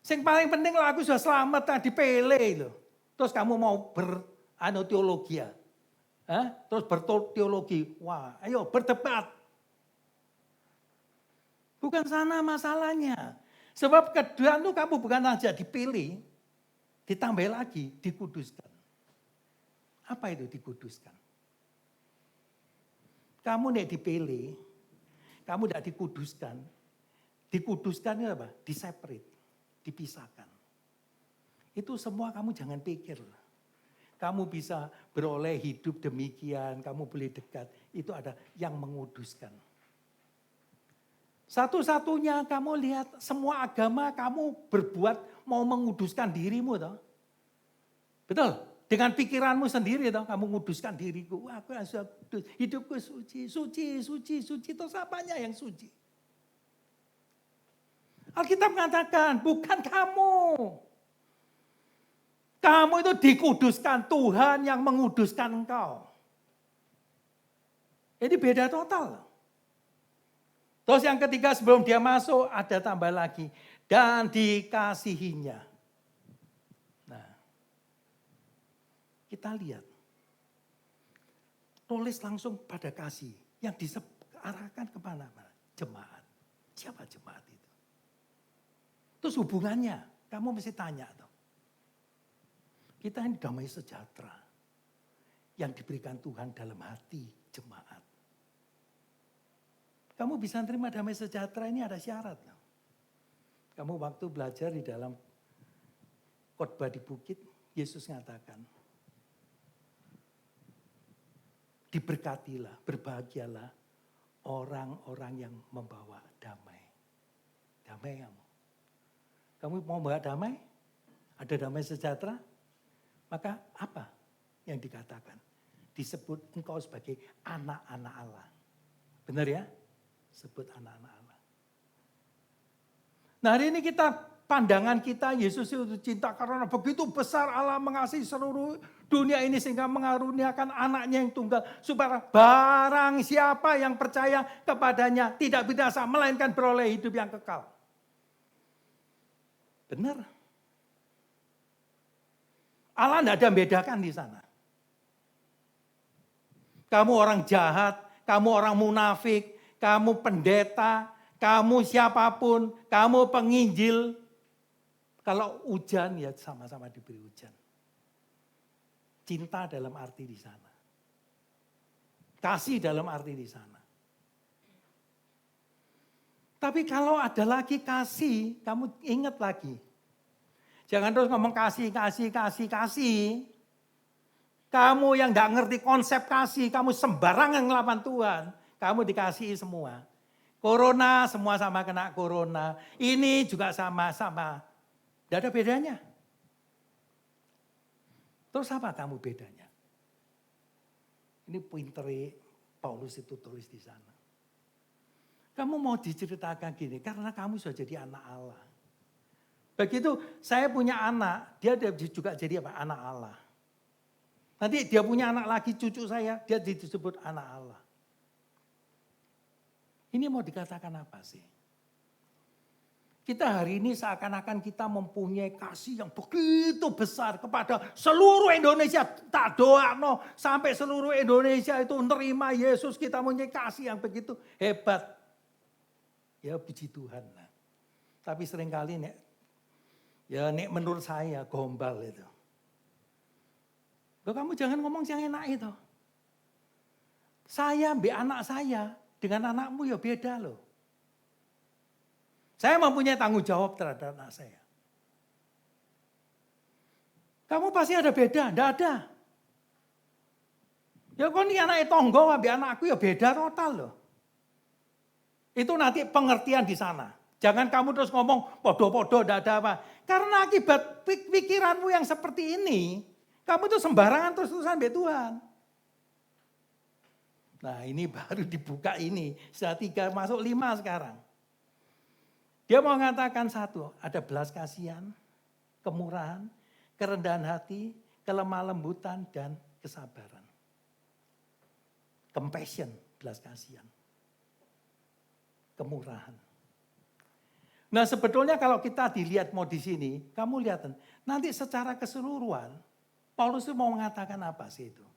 Yang paling penting lah aku sudah selamat, dipilih loh. Terus kamu mau teologi ya. Terus berteologi. Wah, ayo berdebat. Bukan sana masalahnya. Sebab kedua itu kamu bukan saja dipilih, ditambah lagi dikuduskan. Apa itu dikuduskan? Kamu nek dipilih, kamu tidak dikuduskan. Dikuduskan itu apa? Diseparate, dipisahkan. Itu semua kamu jangan pikir. Kamu bisa beroleh hidup demikian, kamu boleh dekat. Itu ada yang menguduskan. Satu-satunya kamu lihat semua agama kamu berbuat mau menguduskan dirimu. Toh. Betul? Dengan pikiranmu sendiri toh, kamu menguduskan diriku. Wah, aku sudah kudus, hidupku suci. Terus apanya yang suci? Alkitab mengatakan, bukan kamu. Kamu itu dikuduskan, Tuhan yang menguduskan engkau. Ini beda total. Terus yang ketiga sebelum dia masuk ada tambah lagi. Dan dikasihinya. Nah, kita lihat. Tulis langsung pada kasih. Yang diarahkan kemana-mana? Jemaat. Siapa jemaat itu? Terus hubungannya, kamu mesti tanya. Toh. Kita ini damai sejahtera. Yang diberikan Tuhan dalam hati jemaat. Kamu bisa terima damai sejahtera ini ada syarat. Kamu waktu belajar di dalam khotbah di bukit, Yesus mengatakan, diberkatilah, berbahagialah orang-orang yang membawa damai. Damai kamu. Kamu mau membawa damai? Ada damai sejahtera? Maka apa yang dikatakan? Disebut engkau sebagai anak-anak Allah. Benar ya? Sebut anak-anak Allah. Nah hari ini pandangan kita Yesus itu cinta karena begitu besar Allah mengasihi seluruh dunia ini sehingga mengaruniakan anaknya yang tunggal. Supaya barang siapa yang percaya kepadanya tidak binasa melainkan beroleh hidup yang kekal. Benar. Allah tidak ada membedakan di sana. Kamu orang jahat, kamu orang munafik, kamu pendeta, kamu siapapun, kamu penginjil. Kalau hujan ya sama-sama diberi hujan. Cinta dalam arti di sana. Kasih dalam arti di sana. Tapi kalau ada lagi kasih, kamu ingat lagi. Jangan terus ngomong kasih. Kamu yang gak ngerti konsep kasih, kamu sembarangan ngelawan Tuhan. Kamu dikasihi semua. Corona, semua sama kena corona. Ini juga sama-sama. Tidak ada bedanya. Terus apa kamu bedanya? Ini pointer Paulus itu tulis di sana. Kamu mau diceritakan gini, karena kamu sudah jadi anak Allah. Begitu saya punya anak, dia juga jadi apa? Anak Allah. Nanti dia punya anak lagi, cucu saya, dia disebut anak Allah. Ini mau dikatakan apa sih? Kita hari ini seakan-akan kita mempunyai kasih yang begitu besar kepada seluruh Indonesia. Tak doa no, sampai seluruh Indonesia itu menerima Yesus. Kita mempunyai kasih yang begitu hebat. Ya puji Tuhan lah. Tapi seringkali nek menurut saya gombal itu. Loh, kamu jangan ngomong yang enak itu. Saya ambil anak saya dengan anakmu ya beda loh. Saya mempunyai tanggung jawab terhadap anak saya. Kamu pasti ada beda, enggak ada. Ya kok ini anak tonggo, ambil anakku ya beda total loh. Itu nanti pengertian di sana. Jangan kamu terus ngomong podo-podo, enggak ada apa. Karena akibat pikiranmu yang seperti ini, kamu tuh sembarangan terus-terusan ambil Tuhan. Nah ini baru dibuka ini, sudah 3 masuk 5 sekarang. Dia mau mengatakan satu, ada belas kasihan, kemurahan, kerendahan hati, kelemah lembutan, dan kesabaran. Compassion, belas kasihan. Kemurahan. Nah sebetulnya kalau kita dilihat mau di sini, kamu lihat nanti secara keseluruhan, Paulus itu mau mengatakan apa sih itu?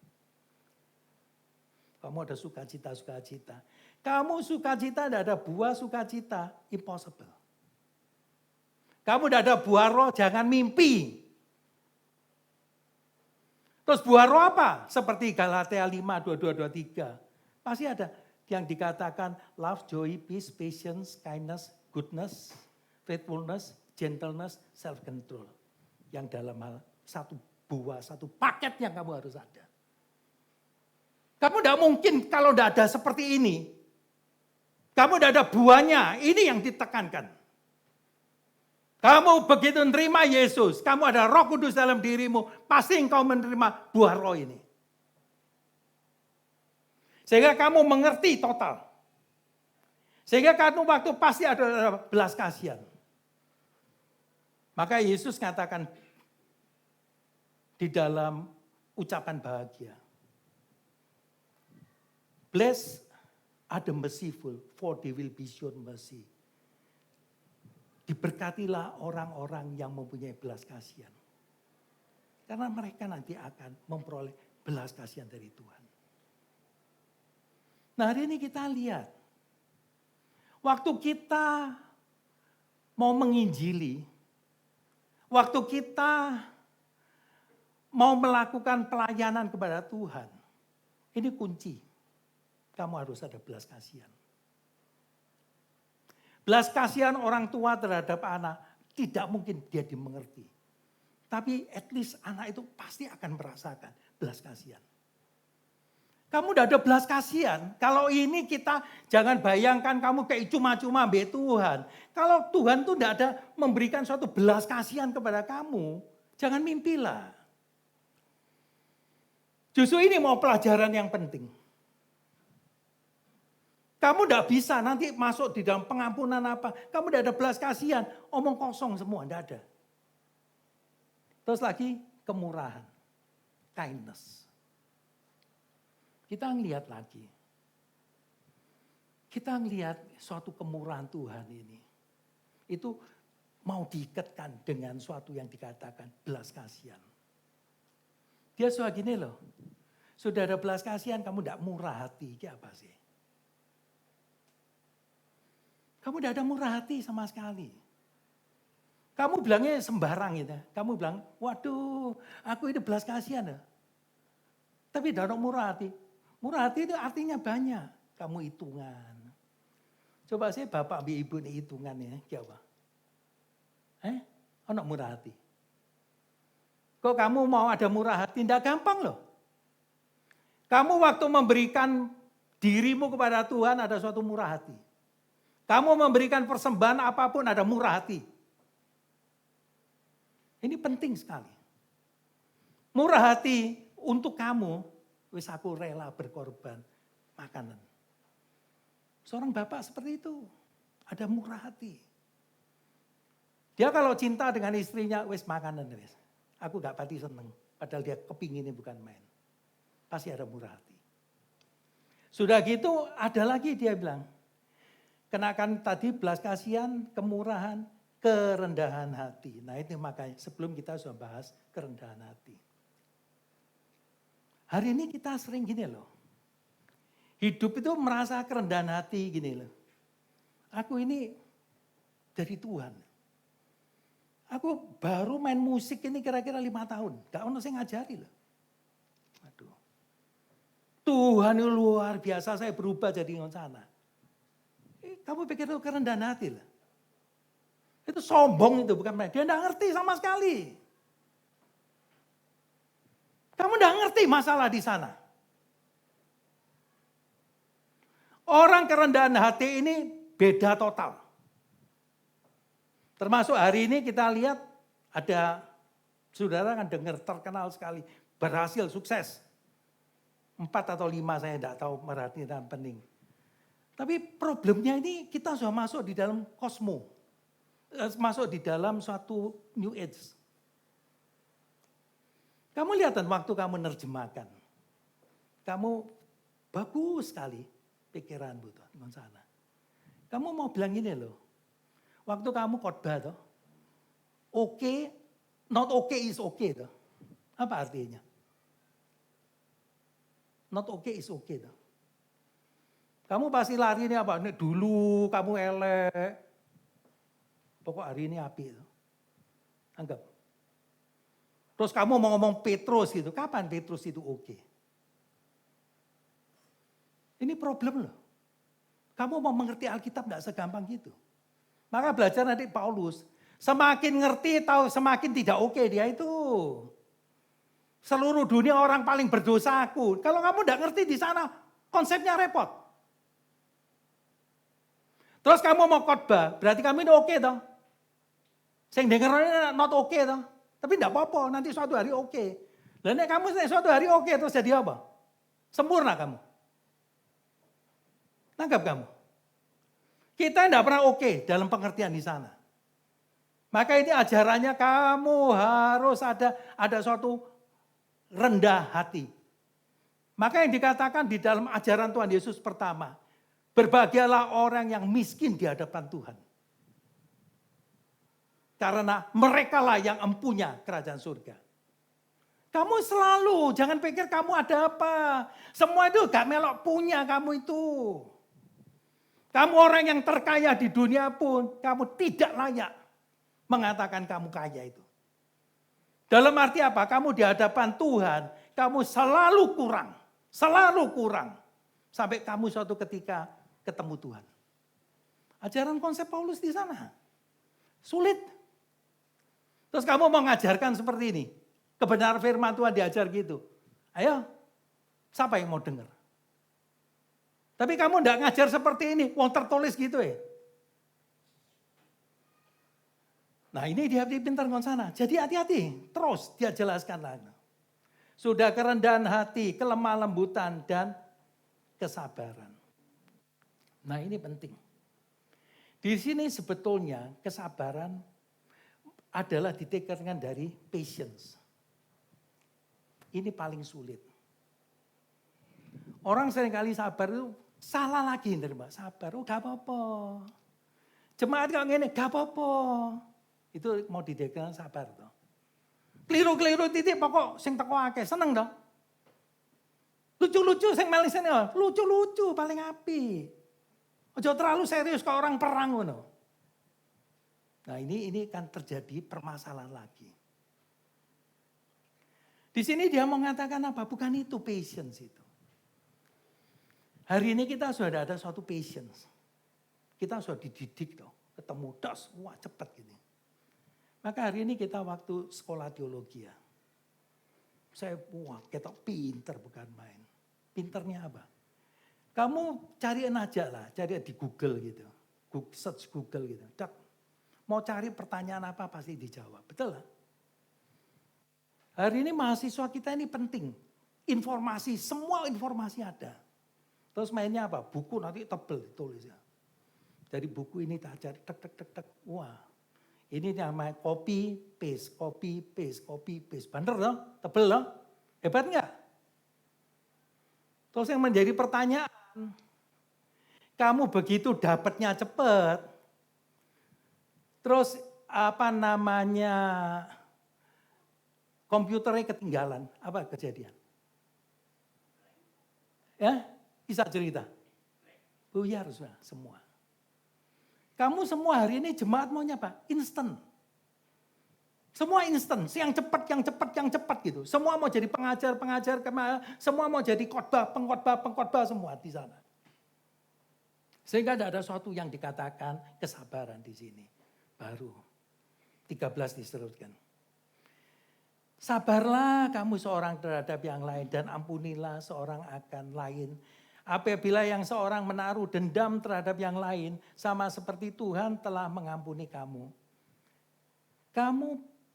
Kamu ada sukacita. Kamu sukacita, tidak ada buah sukacita, impossible. Kamu tidak ada buah roh, jangan mimpi. Terus buah roh apa? Seperti Galatia 5, 22, 23. Pasti ada yang dikatakan love, joy, peace, patience, kindness, goodness, faithfulness, gentleness, self-control. Yang dalam hal satu buah, satu paket yang kamu harus ada. Kamu tidak mungkin kalau tidak ada seperti ini. Kamu tidak ada buahnya, ini yang ditekankan. Kamu begitu menerima Yesus, kamu ada Roh Kudus dalam dirimu, pasti engkau menerima buah roh ini. Sehingga kamu mengerti total. Sehingga kamu waktu pasti ada belas kasihan. Maka Yesus katakan di dalam ucapan bahagia. Blessed are the merciful, for they will be shown mercy. Diberkatilah orang-orang yang mempunyai belas kasihan. Karena mereka nanti akan memperoleh belas kasihan dari Tuhan. Nah hari ini kita lihat. Waktu kita mau menginjili. Waktu kita mau melakukan pelayanan kepada Tuhan. Ini kunci. Kamu harus ada belas kasihan. Belas kasihan orang tua terhadap anak tidak mungkin dia dimengerti. Tapi at least anak itu pasti akan merasakan belas kasihan. Kamu udah ada belas kasihan. Kalau ini kita jangan bayangkan kamu kayak cuma-cuma ambil Tuhan. Kalau Tuhan tuh tidak ada memberikan suatu belas kasihan kepada kamu, jangan mimpilah. Justru ini mau pelajaran yang penting. Kamu tidak bisa nanti masuk di dalam pengampunan apa. Kamu tidak ada belas kasihan. Omong kosong semua, tidak ada. Terus lagi kemurahan. Kindness. Kita ngelihat lagi. Kita ngelihat suatu kemurahan Tuhan ini. Itu mau diikatkan dengan suatu yang dikatakan belas kasihan. Dia sudah gini loh. Sudah ada belas kasihan, kamu tidak murah hati. Ini apa sih? Kamu tidak ada murah hati sama sekali. Kamu bilangnya sembarang gitu. Kamu bilang, waduh aku ini belas kasihan ya. Tapi tidak ada murah hati. Murah hati itu artinya banyak. Kamu hitungan. Coba sih bapak ibu ini hitungan ya. Coba. Ada murah hati. Kok kamu mau ada murah hati? Tidak gampang loh. Kamu waktu memberikan dirimu kepada Tuhan ada suatu murah hati. Kamu memberikan persembahan apapun ada murah hati. Ini penting sekali. Murah hati untuk kamu, wis aku rela berkorban makanan. Seorang bapak seperti itu, ada murah hati. Dia kalau cinta dengan istrinya, wis makanan wis. Aku gak pati seneng, padahal dia kepinginnya bukan main. Pasti ada murah hati. Sudah gitu ada lagi dia bilang, kenakan tadi belas kasihan, kemurahan, kerendahan hati. Nah itu makanya sebelum kita sudah bahas kerendahan hati. Hari ini kita sering gini loh. Hidup itu merasa kerendahan hati gini loh. Aku ini dari Tuhan. Aku baru main musik ini kira-kira 5 tahun. Gak ono saya ngajari loh. Aduh. Tuhan itu luar biasa, saya berubah jadi sana. Kamu pikir itu kerendahan hati loh. Itu sombong itu bukan main. Dia gak ngerti sama sekali. Kamu gak ngerti masalah di sana. Orang kerendahan hati ini beda total. Termasuk hari ini kita lihat ada saudara kan dengar terkenal sekali, berhasil, sukses. 4 atau 5 saya tidak tahu merhatikan penting. Tapi problemnya ini kita sudah masuk di dalam kosmo. Masuk di dalam suatu new age. Kamu lihat waktu kamu nerjemahkan. Kamu bagus sekali pikiranmu tuh di sana. Kamu mau bilang ini loh. Waktu kamu khotbah tuh, oke, not okay is okay tuh. Apa artinya? Not okay is okay tuh. Kamu pasti lari ini apa? Ini dulu kamu elek. Pokok hari ini api tuh. Anggap. Terus kamu mau ngomong Petrus gitu. Kapan Petrus itu oke? Ini problem loh. Kamu mau mengerti Alkitab enggak segampang gitu. Maka belajar nanti Paulus, semakin ngerti tahu semakin tidak oke dia itu. Seluruh dunia orang paling berdosa aku. Kalau kamu tidak ngerti di sana, konsepnya repot. Terus kamu mau khotbah, berarti kamu ini oke toh. Sing dengarnya not oke toh. Tapi tidak apa-apa, nanti suatu hari oke. Lalu kamu suatu hari oke terus jadi apa? Sempurna kamu. Tanggap kamu. Kita tidak pernah oke dalam pengertian di sana. Maka ini ajarannya kamu harus ada suatu rendah hati. Maka yang dikatakan di dalam ajaran Tuhan Yesus pertama, berbahagialah orang yang miskin di hadapan Tuhan. Karena merekalah yang empunya kerajaan surga. Kamu selalu, jangan pikir kamu ada apa. Semua itu gak melok punya kamu itu. Kamu orang yang terkaya di dunia pun, kamu tidak layak mengatakan kamu kaya itu. Dalam arti apa? Kamu di hadapan Tuhan, kamu selalu kurang. Selalu kurang. Sampai kamu suatu ketika ketemu Tuhan. Ajaran konsep Paulus di sana. Sulit. Terus kamu mau ngajarkan seperti ini. Kebenaran firman Tuhan diajar gitu. Ayo, siapa yang mau dengar? Tapi kamu enggak ngajar seperti ini, wong tertulis gitu ya. Nah ini dia pintar kon sana. Jadi hati-hati, terus dia jelaskan lagi. Sudah kerendahan hati, kelemah lembutan dan kesabaran. Nah ini penting. Di sini sebetulnya kesabaran adalah ditekankan dari patience. Ini paling sulit. Orang seringkali sabar itu salah lagi, Mbak. Sabar, oh gak apa-apa. Jemaat kalau ngene, gak apa-apa. Itu mau dideklarasikan sabar toh. Keliru-keliru titik pokok sing teko akeh seneng toh. Lucu-lucu sing malisene, lucu-lucu paling api. Ojo terlalu serius kalau orang perang ngono. Nah, ini kan terjadi permasalahan lagi. Di sini dia mengatakan apa? Bukan itu patience itu. Hari ini kita sudah ada suatu patience. Kita sudah dididik toh, ketemu das, wah cepat gini. Maka hari ini kita waktu sekolah teologi ya. Saya kita pinter bukan main. Pinternya apa? Kamu cariin aja lah, cari di Google gitu. Search Google gitu. Mau cari pertanyaan apa pasti dijawab. Betul lah. Hari ini mahasiswa kita ini penting. Informasi, semua informasi ada. Terus mainnya apa? Buku nanti tebel tulis ya. Dari buku ini tak cari tek. Wah, ini namanya copy paste. Bener dong? Tebel dong? Hebat enggak? Terus yang menjadi pertanyaan, kamu begitu dapatnya cepat. Terus komputernya ketinggalan, apa kejadian? Ya, bisa cerita. Buyar sudah semua. Kamu semua hari ini jemaat maunya apa? Instan. Semua instan, yang cepat gitu. Semua mau jadi pengajar, semua mau jadi pengkhotbah semua di sana. Sehingga tidak ada sesuatu yang dikatakan kesabaran di sini. Baru 13 diserutkan. Sabarlah kamu seorang terhadap yang lain dan ampunilah seorang akan lain. Apabila yang seorang menaruh dendam terhadap yang lain, sama seperti Tuhan telah mengampuni kamu. Kamu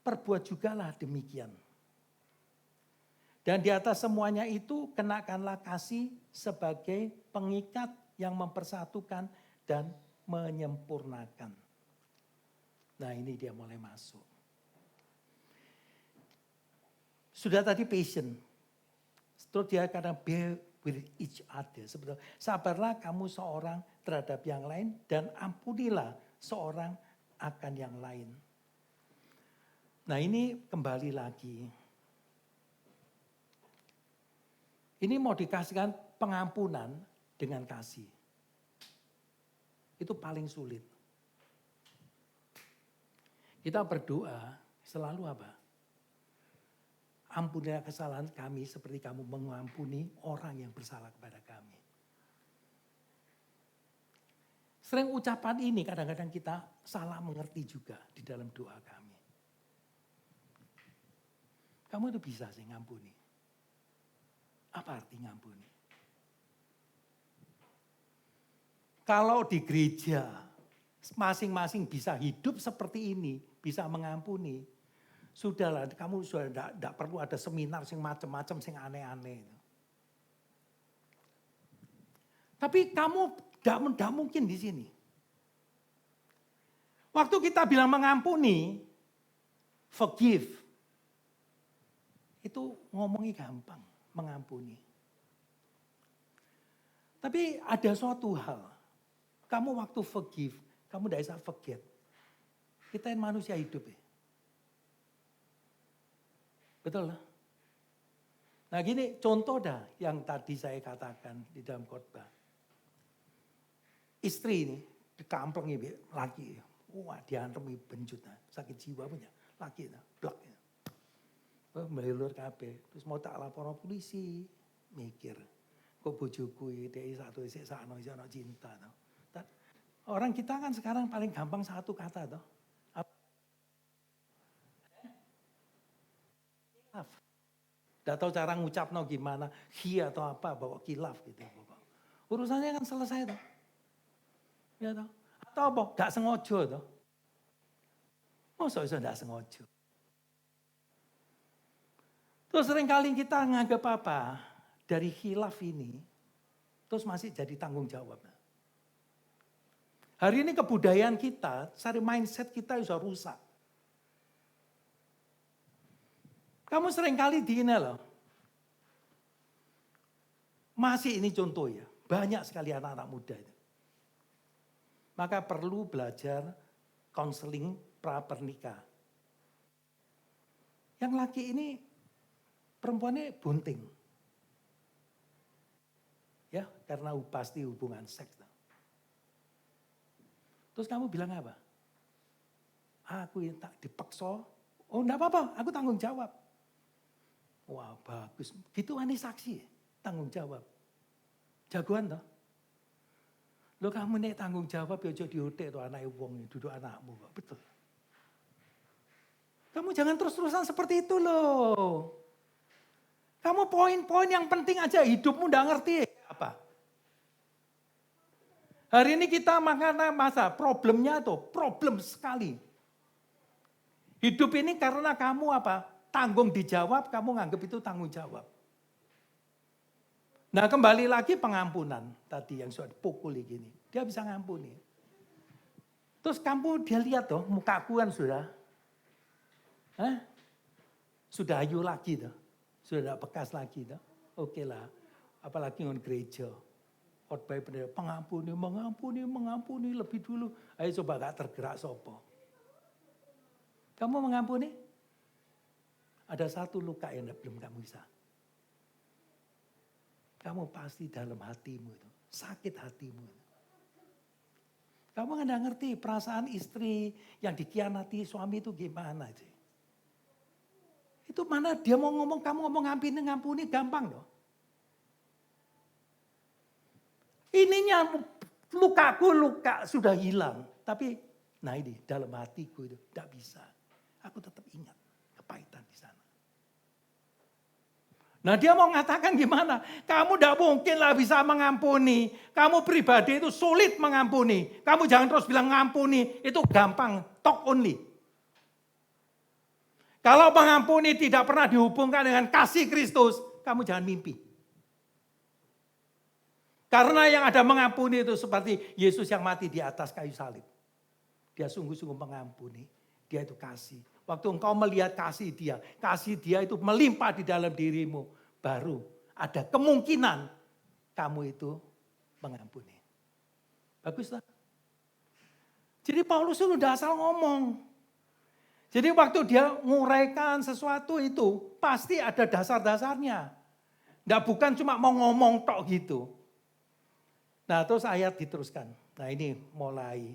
perbuat jugalah demikian. Dan di atas semuanya itu kenakanlah kasih sebagai pengikat yang mempersatukan dan menyempurnakan. Nah ini dia mulai masuk. Sudah tadi patient. Terus dia kata bear with each other. Sebetulnya sabarlah kamu seorang terhadap yang lain dan ampunilah seorang akan yang lain. Nah ini kembali lagi. Ini mau dikasihkan pengampunan dengan kasih. Itu paling sulit. Kita berdoa selalu apa? Ampunilah kesalahan kami seperti kamu mengampuni orang yang bersalah kepada kami. Sering ucapan ini kadang-kadang kita salah mengerti juga di dalam doa kami. Kamu itu bisa sih ngampuni. Apa arti ngampuni? Kalau di gereja masing-masing bisa hidup seperti ini, bisa mengampuni. Sudahlah, kamu sudah tidak perlu ada seminar sing macam-macam, sing aneh-aneh. Tapi kamu tidak mungkin di sini. Waktu kita bilang mengampuni, forgive, itu ngomongnya gampang, mengampuni. Tapi ada suatu hal, kamu waktu forgive, kamu tidak bisa forget. Kita yang manusia hidup ya. Betul lah. Nah gini contoh dah yang tadi saya katakan di dalam khotbah. Istri ini dikamplengi laki. Wah diantem benjut. Sakit jiwa punya. Laki blok. Melilur kabeh. Terus mau tak lapor polisi. Mikir. Kok bojoku dia satu isik sakno cinta. Orang kita kan sekarang paling gampang satu kata toh. Tidak tahu cara ngucapno gimana, atau apa, bawa kilaf gitu. Urusannya kan selesai toh. Ya toh. Atau apa, gak sengaja toh. Masa gak sengaja. Terus seringkali kita nganggap apa, dari khilaf ini, terus masih jadi tanggung jawab. Hari ini kebudayaan kita, mindset kita sudah rusak. Kamu seringkali dihina loh. Masih ini contoh ya. Banyak sekali anak-anak muda itu. Maka perlu belajar konseling pra-pernikah. Yang laki ini perempuannya bunting. Ya, karena pasti hubungan seks. Terus kamu bilang apa? Aku yang tak dipaksa. Oh enggak apa-apa, aku tanggung jawab. Wah bagus, gitu ani saksi, tanggung jawab. Jagoan toh. Lo kamu nih tanggung jawab ya aja diotek tuh anak wong duduk anakmu kok, betul. Kamu jangan terus-terusan seperti itu loh. Kamu poin-poin yang penting aja, hidupmu udah ngerti apa. Hari ini kita makanya masa problemnya tuh, problem sekali. Hidup ini karena kamu apa? Tanggung dijawab, kamu nganggap itu tanggung jawab. Nah kembali lagi pengampunan tadi yang sudah dipukuli gini. Dia bisa ngampuni. Terus kamu dia lihat tuh mukaku kan sudah. Sudah ayu lagi tuh. Sudah tidak bekas lagi tuh. Oke lah. Apalagi dengan gereja. Khotbah pendeta mengampuni lebih dulu. Ayo coba gak tergerak sopo. Kamu mengampuni? Ada satu luka yang belum kamu bisa. Kamu pasti dalam hatimu itu, sakit hatimu itu. Kamu nggak ngerti perasaan istri yang dikhianati suami itu gimana sih. Itu mana dia mau ngomong, kamu ngomong ngampuni gampang loh. Ininya luka sudah hilang. Tapi nah ini dalam hatiku itu tidak bisa. Aku tetap ingat kepahitan di sana. Nah dia mau mengatakan gimana? Kamu tidak mungkin lah bisa mengampuni. Kamu pribadi itu sulit mengampuni. Kamu jangan terus bilang ngampuni. Itu gampang, talk only. Kalau mengampuni tidak pernah dihubungkan dengan kasih Kristus, kamu jangan mimpi. Karena yang ada mengampuni itu seperti Yesus yang mati di atas kayu salib. Dia sungguh-sungguh mengampuni. Dia itu kasih. Waktu engkau melihat kasih dia itu melimpah di dalam dirimu. Baru ada kemungkinan kamu itu mengampuni. Bagus tak? Jadi Paulus itu udah asal ngomong. Jadi waktu dia nguraikan sesuatu itu pasti ada dasar-dasarnya. Nggak bukan cuma mau ngomong tok gitu. Nah terus ayat diteruskan. Nah ini mulai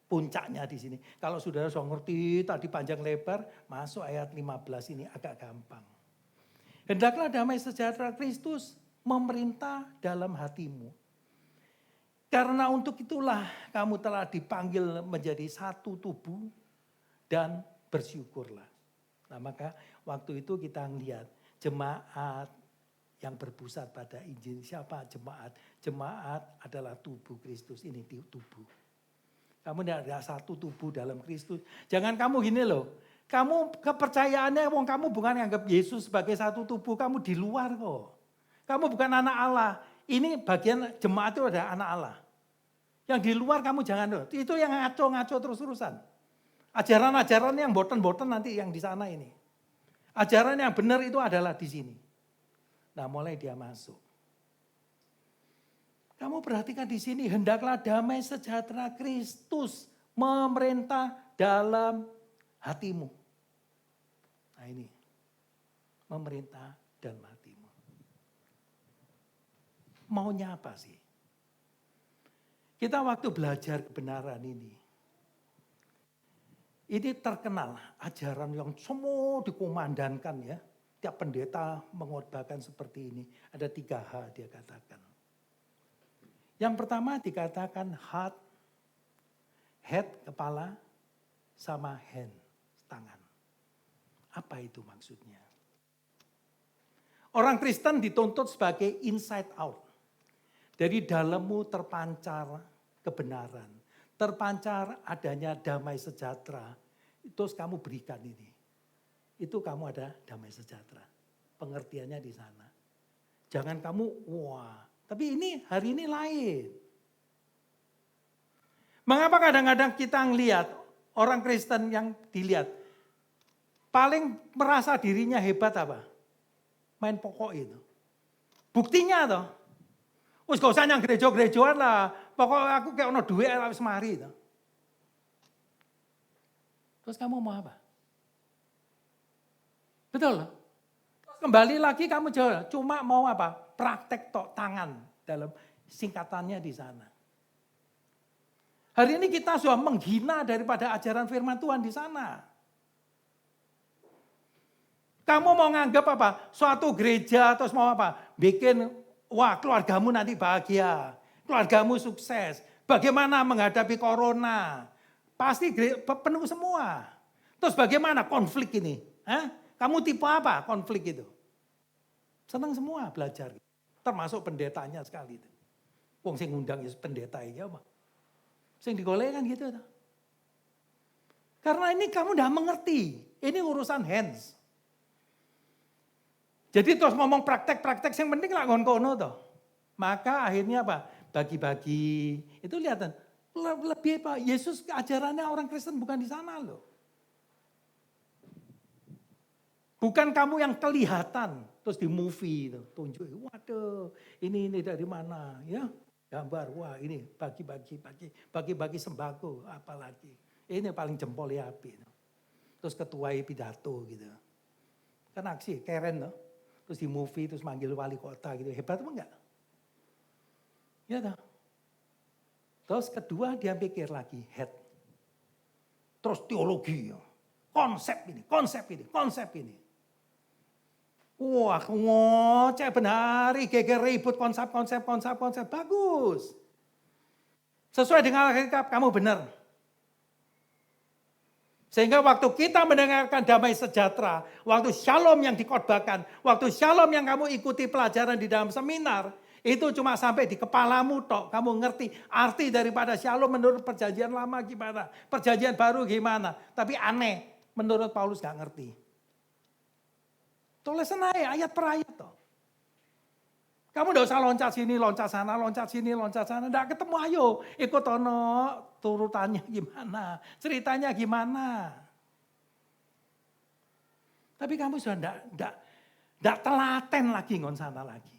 puncaknya di sini. Kalau saudara sudah ngerti tadi panjang lebar, masuk ayat 15 ini agak gampang. Hendaklah damai sejahtera Kristus memerintah dalam hatimu. Karena untuk itulah kamu telah dipanggil menjadi satu tubuh dan bersyukurlah. Nah maka waktu itu kita melihat jemaat yang berpusat pada Injil. Siapa jemaat? Jemaat adalah tubuh Kristus. Ini tubuh. Kamu tidak ada satu tubuh dalam Kristus. Jangan kamu gini loh. Kamu kepercayaannya, kamu bukan anggap Yesus sebagai satu tubuh. Kamu di luar kok. Kamu bukan anak Allah. Ini bagian jemaat itu ada anak Allah. Yang di luar kamu jangan loh. Itu yang ngaco-ngaco terus-terusan. Ajaran-ajaran yang boten-boten nanti yang di sana ini. Ajaran yang benar itu adalah di sini. Nah mulai dia masuk. Kamu perhatikan di sini, hendaklah damai sejahtera Kristus memerintah dalam hatimu. Nah ini, memerintah dalam hatimu. Maunya apa sih? Kita waktu belajar kebenaran ini terkenal ajaran yang semua dikumandangkan ya. Tiap pendeta mengkhotbahkan seperti ini. Ada 3H dia katakan. Yang pertama dikatakan head kepala sama hand tangan. Apa itu maksudnya? Orang Kristen dituntut sebagai inside out. Dari dalammu terpancar kebenaran. Terpancar adanya damai sejahtera. Terus kamu berikan ini. Itu kamu ada damai sejahtera. Pengertiannya di sana. Jangan kamu, tapi ini hari ini lain. Mengapa kadang-kadang kita ngelihat orang Kristen yang dilihat. Paling merasa dirinya hebat apa? Main pokok itu. Buktinya toh. Wis gak usah yang gereja-gerejaan lah. Pokoknya aku kayak ono duit wis mari toh. Terus kamu mau apa? Betul. Kembali lagi kamu jawab, cuma mau apa? Praktek tok tangan dalam singkatannya di sana. Hari ini kita sudah menghina daripada ajaran firman Tuhan di sana. Kamu mau nganggap apa? Suatu gereja terus mau apa? Bikin, keluargamu nanti bahagia. Keluargamu sukses. Bagaimana menghadapi corona? Pasti penuh semua. Terus bagaimana konflik ini? Kamu tipe apa konflik itu? Senang semua belajar. Termasuk pendetanya sekali. Wong sing ngundang pendeta iki apa? Sing digolek kan gitu. Karena ini kamu udah mengerti. Ini urusan hands. Jadi terus ngomong praktek-praktek yang penting lah ngon-kono toh. Maka akhirnya apa? Bagi-bagi. Itu lihat lebih apa? Yesus ajarannya orang Kristen bukan di sana loh. Bukan kamu yang kelihatan terus di movie itu tunjuk, waduh ini dari mana ya gambar, wah ini bagi-bagi sembako apalagi ini paling jempol ya api. Terus ketuai pidato gitu. Kan aksi, keren loh. Terus di movie, terus manggil wali kota gitu. Hebat apa enggak? Ya toh. Terus kedua dia pikir lagi, head. Terus teologi. Konsep ini. Wah, ngoceh benari, geger ribut konsep. Bagus. Sesuai dengan Alkitab, kamu benar. Sehingga waktu kita mendengarkan damai sejahtera, waktu shalom yang dikhotbahkan, waktu shalom yang kamu ikuti pelajaran di dalam seminar, itu cuma sampai di kepalamu tok. Kamu ngerti arti daripada shalom menurut perjanjian lama gimana, perjanjian baru gimana. Tapi aneh, menurut Paulus gak ngerti. Tulisan aja ayat per ayat toh. Kamu gak usah loncat sini, loncat sana, Nggak ketemu, ayo ikut ono turutannya gimana, ceritanya gimana. Tapi kamu sudah enggak telaten lagi ngon sana lagi.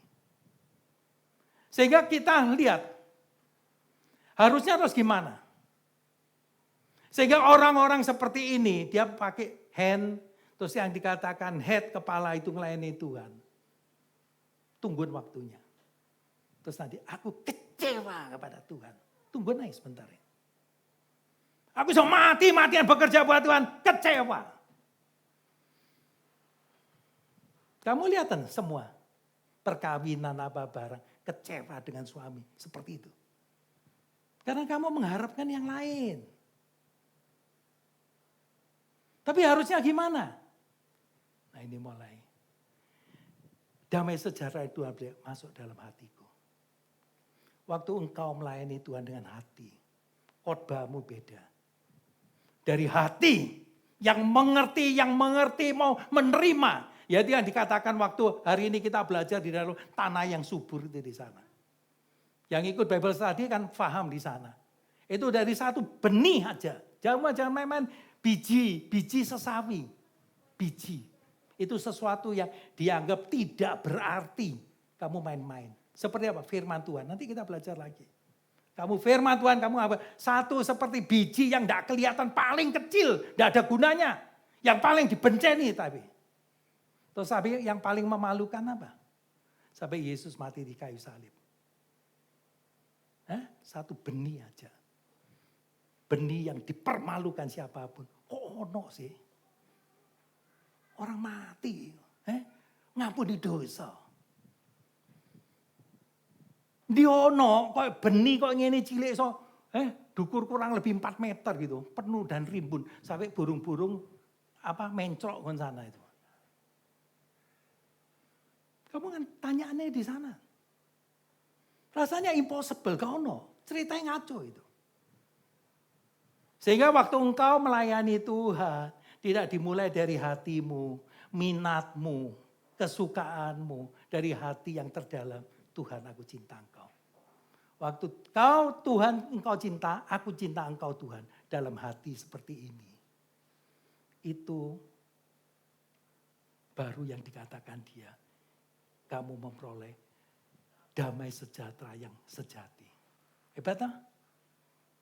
Sehingga kita lihat harusnya terus gimana. Sehingga orang-orang seperti ini dia pakai hand, terus yang dikatakan head, kepala itu melayani Tuhan. Tungguin waktunya. Terus nanti aku kecewa kepada Tuhan. Tungguin aja sebentar ya. Aku bisa mati-matian bekerja buat Tuhan. Kecewa. Kamu lihat kan semua. Perkawinan apa barang. Kecewa dengan suami. Seperti itu. Karena kamu mengharapkan yang lain. Tapi harusnya gimana? Nah ini mulai. Damai sejahtera Tuhan masuk dalam hatiku. Waktu engkau melayani Tuhan dengan hati, khotbahmu beda. Dari hati yang mengerti mau menerima. Yaitu yang dikatakan waktu hari ini kita belajar di dalam tanah yang subur itu di sana. Yang ikut Bible study kan paham di sana. Itu dari satu benih aja. Jangan main-main biji sesawi. Biji. Itu sesuatu yang dianggap tidak berarti. Kamu main-main. Seperti apa? Firman Tuhan. Nanti kita belajar lagi. Kamu firman Tuhan, kamu apa? Satu seperti biji yang tidak kelihatan paling kecil. Tidak ada gunanya. Yang paling dibenceni tapi. Terus sampai yang paling memalukan apa? Sampai Yesus mati di kayu salib. Satu benih aja. Benih yang dipermalukan siapapun. Kok ono sih? Orang mati. Ngampuni dosa. Diono kok benih kok ngene cilik so. Dukur kurang lebih 4 meter gitu. Penuh dan rimbun. Sampai burung-burung mencrok kon sana itu. Kamu kan tanyaannya di sana. Rasanya impossible kau no. Ceritanya ngaco itu. Sehingga waktu engkau melayani Tuhan, tidak dimulai dari hatimu, minatmu, kesukaanmu, dari hati yang terdalam. Tuhan, aku cinta engkau. Waktu engkau cinta, aku cinta engkau Tuhan. Dalam hati seperti ini. Itu baru yang dikatakan dia. Kamu memperoleh damai sejahtera yang sejati. Hebat tak?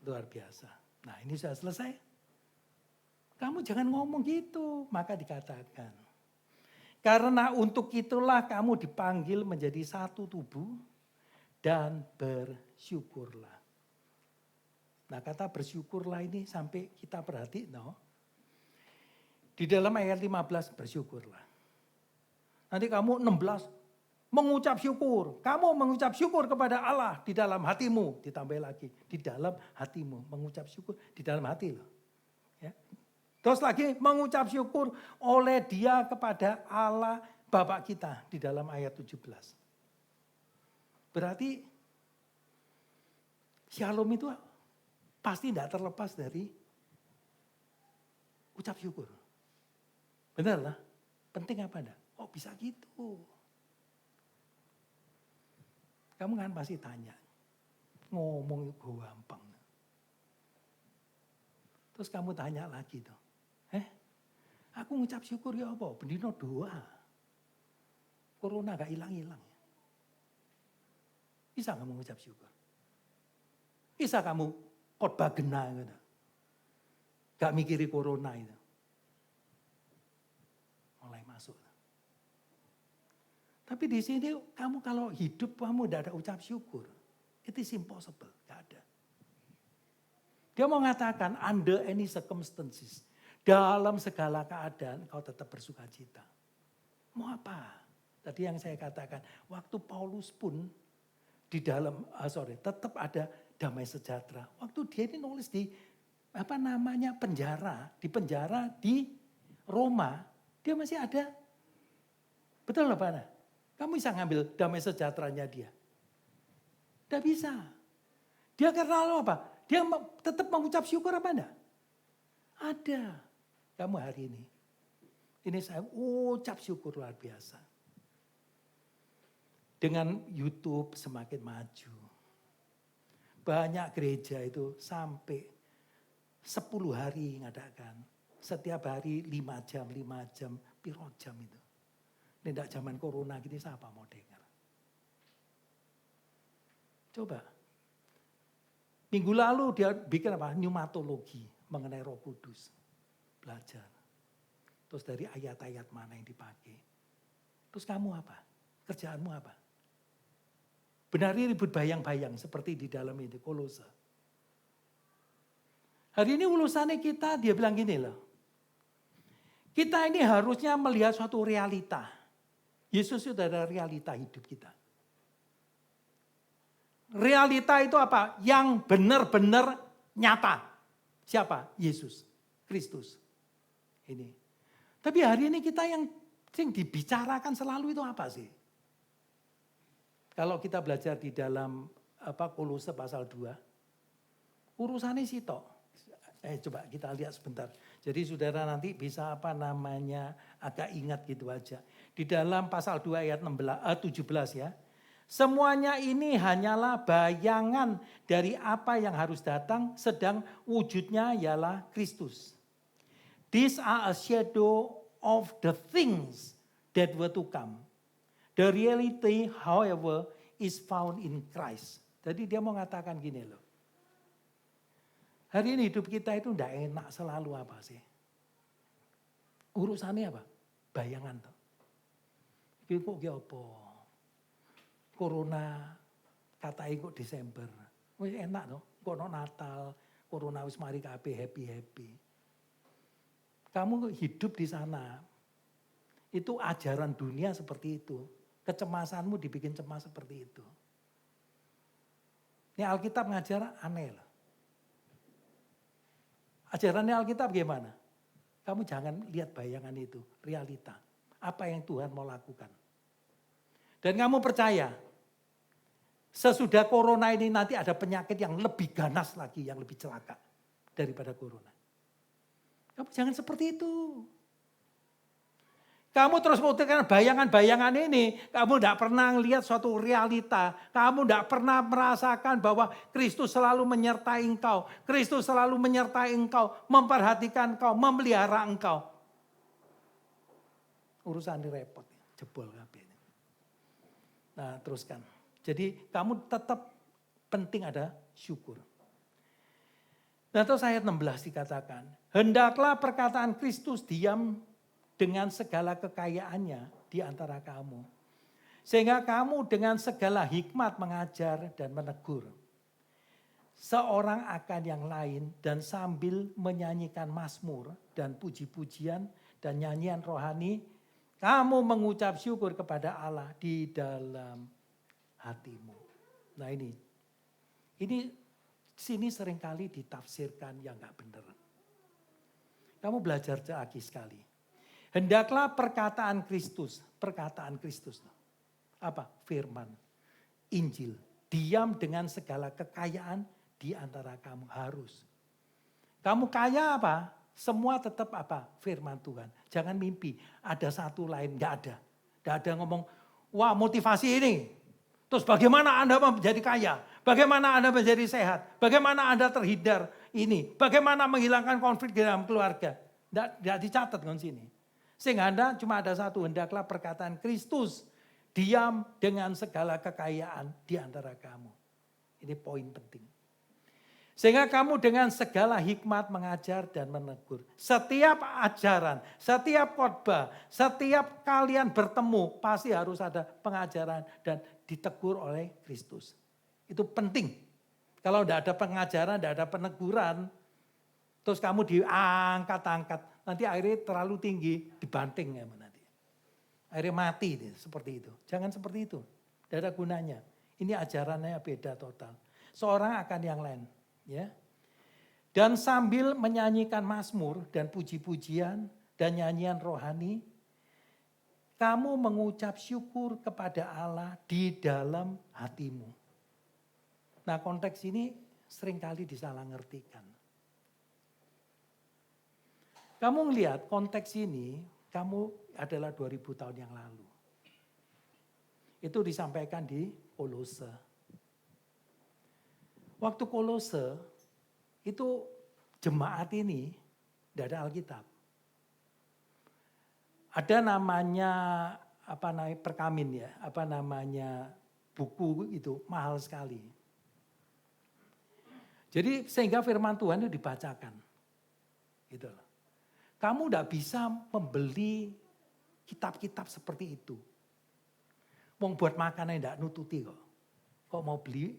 Luar biasa. Nah ini sudah selesai. Kamu jangan ngomong gitu. Maka dikatakan. Karena untuk itulah kamu dipanggil menjadi satu tubuh. Dan bersyukurlah. Nah kata bersyukurlah ini sampai kita perhati. Di dalam ayat 15 bersyukurlah. Nanti kamu 16 mengucap syukur. Kamu mengucap syukur kepada Allah di dalam hatimu. Ditambah lagi. Di dalam hatimu. Mengucap syukur di dalam hati loh. Ya. Terus lagi mengucap syukur oleh dia kepada Allah Bapa kita. Di dalam ayat 17. Berarti shalom itu pasti tidak terlepas dari ucap syukur. Benar lah. Penting apa enggak? Oh bisa gitu. Kamu kan pasti tanya. Ngomong gampang. Terus kamu tanya lagi tuh. Aku ngucap syukur ya apa? Bendino doa. Corona gak hilang-hilang. Bisa kamu ngucap syukur? Bisa kamu khotbah genah gitu. Gak mikiri corona itu. masuk. Tapi di sini kamu kalau hidup kamu tidak ada ucap syukur. It is impossible, gak ada. Dia mau mengatakan under any circumstances. Dalam segala keadaan kau tetap bersuka cita. Mau apa? Tadi yang saya katakan, waktu Paulus pun di dalam, tetap ada damai sejahtera. Waktu dia ini nulis di penjara di Roma, dia masih ada. Betul apa? Kamu bisa ngambil damai sejahteranya dia? Tidak bisa. Dia karena apa? Dia tetap mengucap syukur apa enggak? Ada. Kamu hari ini saya ucap syukur luar biasa. Dengan YouTube semakin maju. Banyak gereja itu sampai 10 hari ngadakan. Setiap hari 5 jam, piro jam itu. Ini tidak zaman corona gini siapa mau dengar. Coba. Minggu lalu dia bikin pneumatologi mengenai Roh Kudus. Belajar. Terus dari ayat-ayat mana yang dipakai. Terus kamu apa? Kerjaanmu apa? Benar ini ribut bayang-bayang seperti di dalam ini Kolose. Hari ini ulusannya kita, dia bilang gini loh. Kita ini harusnya melihat suatu realita. Yesus itu adalah realita hidup kita. Realita itu apa? Yang benar-benar nyata. Siapa? Yesus Kristus. Ini. Tapi hari ini kita yang dibicarakan selalu itu apa sih? Kalau kita belajar di dalam Kolose pasal 2, urusannya sitok. Coba kita lihat sebentar. Jadi saudara nanti bisa agak ingat gitu aja. Di dalam pasal 2 ayat 17 ya. Semuanya ini hanyalah bayangan dari apa yang harus datang, sedang wujudnya ialah Kristus. These are a shadow of the things that were to come. The reality, however, is found in Christ. Jadi dia mau mengatakan gini loh. Hari ini hidup kita itu tidak enak selalu apa sih? Urusannya apa? Bayangan tuh. Ini kok apa? Corona katanya kok Desember. Wih enak tuh. Kok Natal, Corona wis mari kabeh happy. Kamu hidup di sana. Itu ajaran dunia seperti itu. Kecemasanmu dibikin cemas seperti itu. Ini Alkitab ngajar aneh loh. Ajarannya Alkitab gimana? Kamu jangan lihat bayangan itu, realita. Apa yang Tuhan mau lakukan. Dan kamu percaya, sesudah corona ini nanti ada penyakit yang lebih ganas lagi, yang lebih celaka daripada corona. Kamu jangan seperti itu. Kamu terus mengutipkan bayangan-bayangan ini, kamu tidak pernah melihat suatu realita. Kamu tidak pernah merasakan bahwa Kristus selalu menyertai engkau. Kristus selalu menyertai engkau, memperhatikan engkau, memelihara engkau. Urusan ini repot, jebol kabeh. Nah, teruskan. Jadi kamu tetap penting ada syukur. Nah, terus ayat 16 dikatakan, hendaklah perkataan Kristus diam dengan segala kekayaannya di antara kamu. Sehingga kamu dengan segala hikmat mengajar dan menegur. Seorang akan yang lain dan sambil menyanyikan mazmur dan puji-pujian dan nyanyian rohani, kamu mengucap syukur kepada Allah di dalam hatimu. Nah ini sini seringkali ditafsirkan yang gak benar. Kamu belajar lagi sekali. Hendaklah perkataan Kristus. Apa? Firman, Injil. Diam dengan segala kekayaan di antara kamu. Harus. Kamu kaya apa? Semua tetap apa? Firman Tuhan. Jangan mimpi. Ada satu lain. Gak ada. Gak ada ngomong, wah motivasi ini. Terus bagaimana Anda menjadi kaya? Bagaimana Anda menjadi sehat? Bagaimana Anda terhindar ini? Bagaimana menghilangkan konflik di dalam keluarga? Tidak dicatat kan sini. Sehingga Anda cuma ada satu, hendaklah perkataan Kristus diam dengan segala kekayaan di antara kamu. Ini poin penting. Sehingga kamu dengan segala hikmat mengajar dan menegur. Setiap ajaran, setiap khotbah, setiap kalian bertemu pasti harus ada pengajaran dan ditegur oleh Kristus. Itu penting. Kalau tidak ada pengajaran, tidak ada peneguran, terus kamu diangkat-angkat, nanti akhirnya terlalu tinggi, dibanting ya nanti. Akhirnya mati seperti itu. Jangan seperti itu. Tidak ada gunanya. Ini ajarannya beda total. Seorang akan yang lain. Ya. Dan sambil menyanyikan mazmur dan puji-pujian dan nyanyian rohani, kamu mengucap syukur kepada Allah di dalam hatimu. Nah, konteks ini seringkali disalah ngertikan. Kamu ngelihat konteks ini, kamu adalah 2000 tahun yang lalu. Itu disampaikan di Kolose. Waktu Kolose, itu jemaat ini tidak ada Alkitab. Ada namanya perkamin ya, buku itu mahal sekali. Jadi sehingga firman Tuhan itu dibacakan. Gitu loh. Kamu tidak bisa membeli kitab-kitab seperti itu. Mau buat makanan tidak nututi kok. Kok mau beli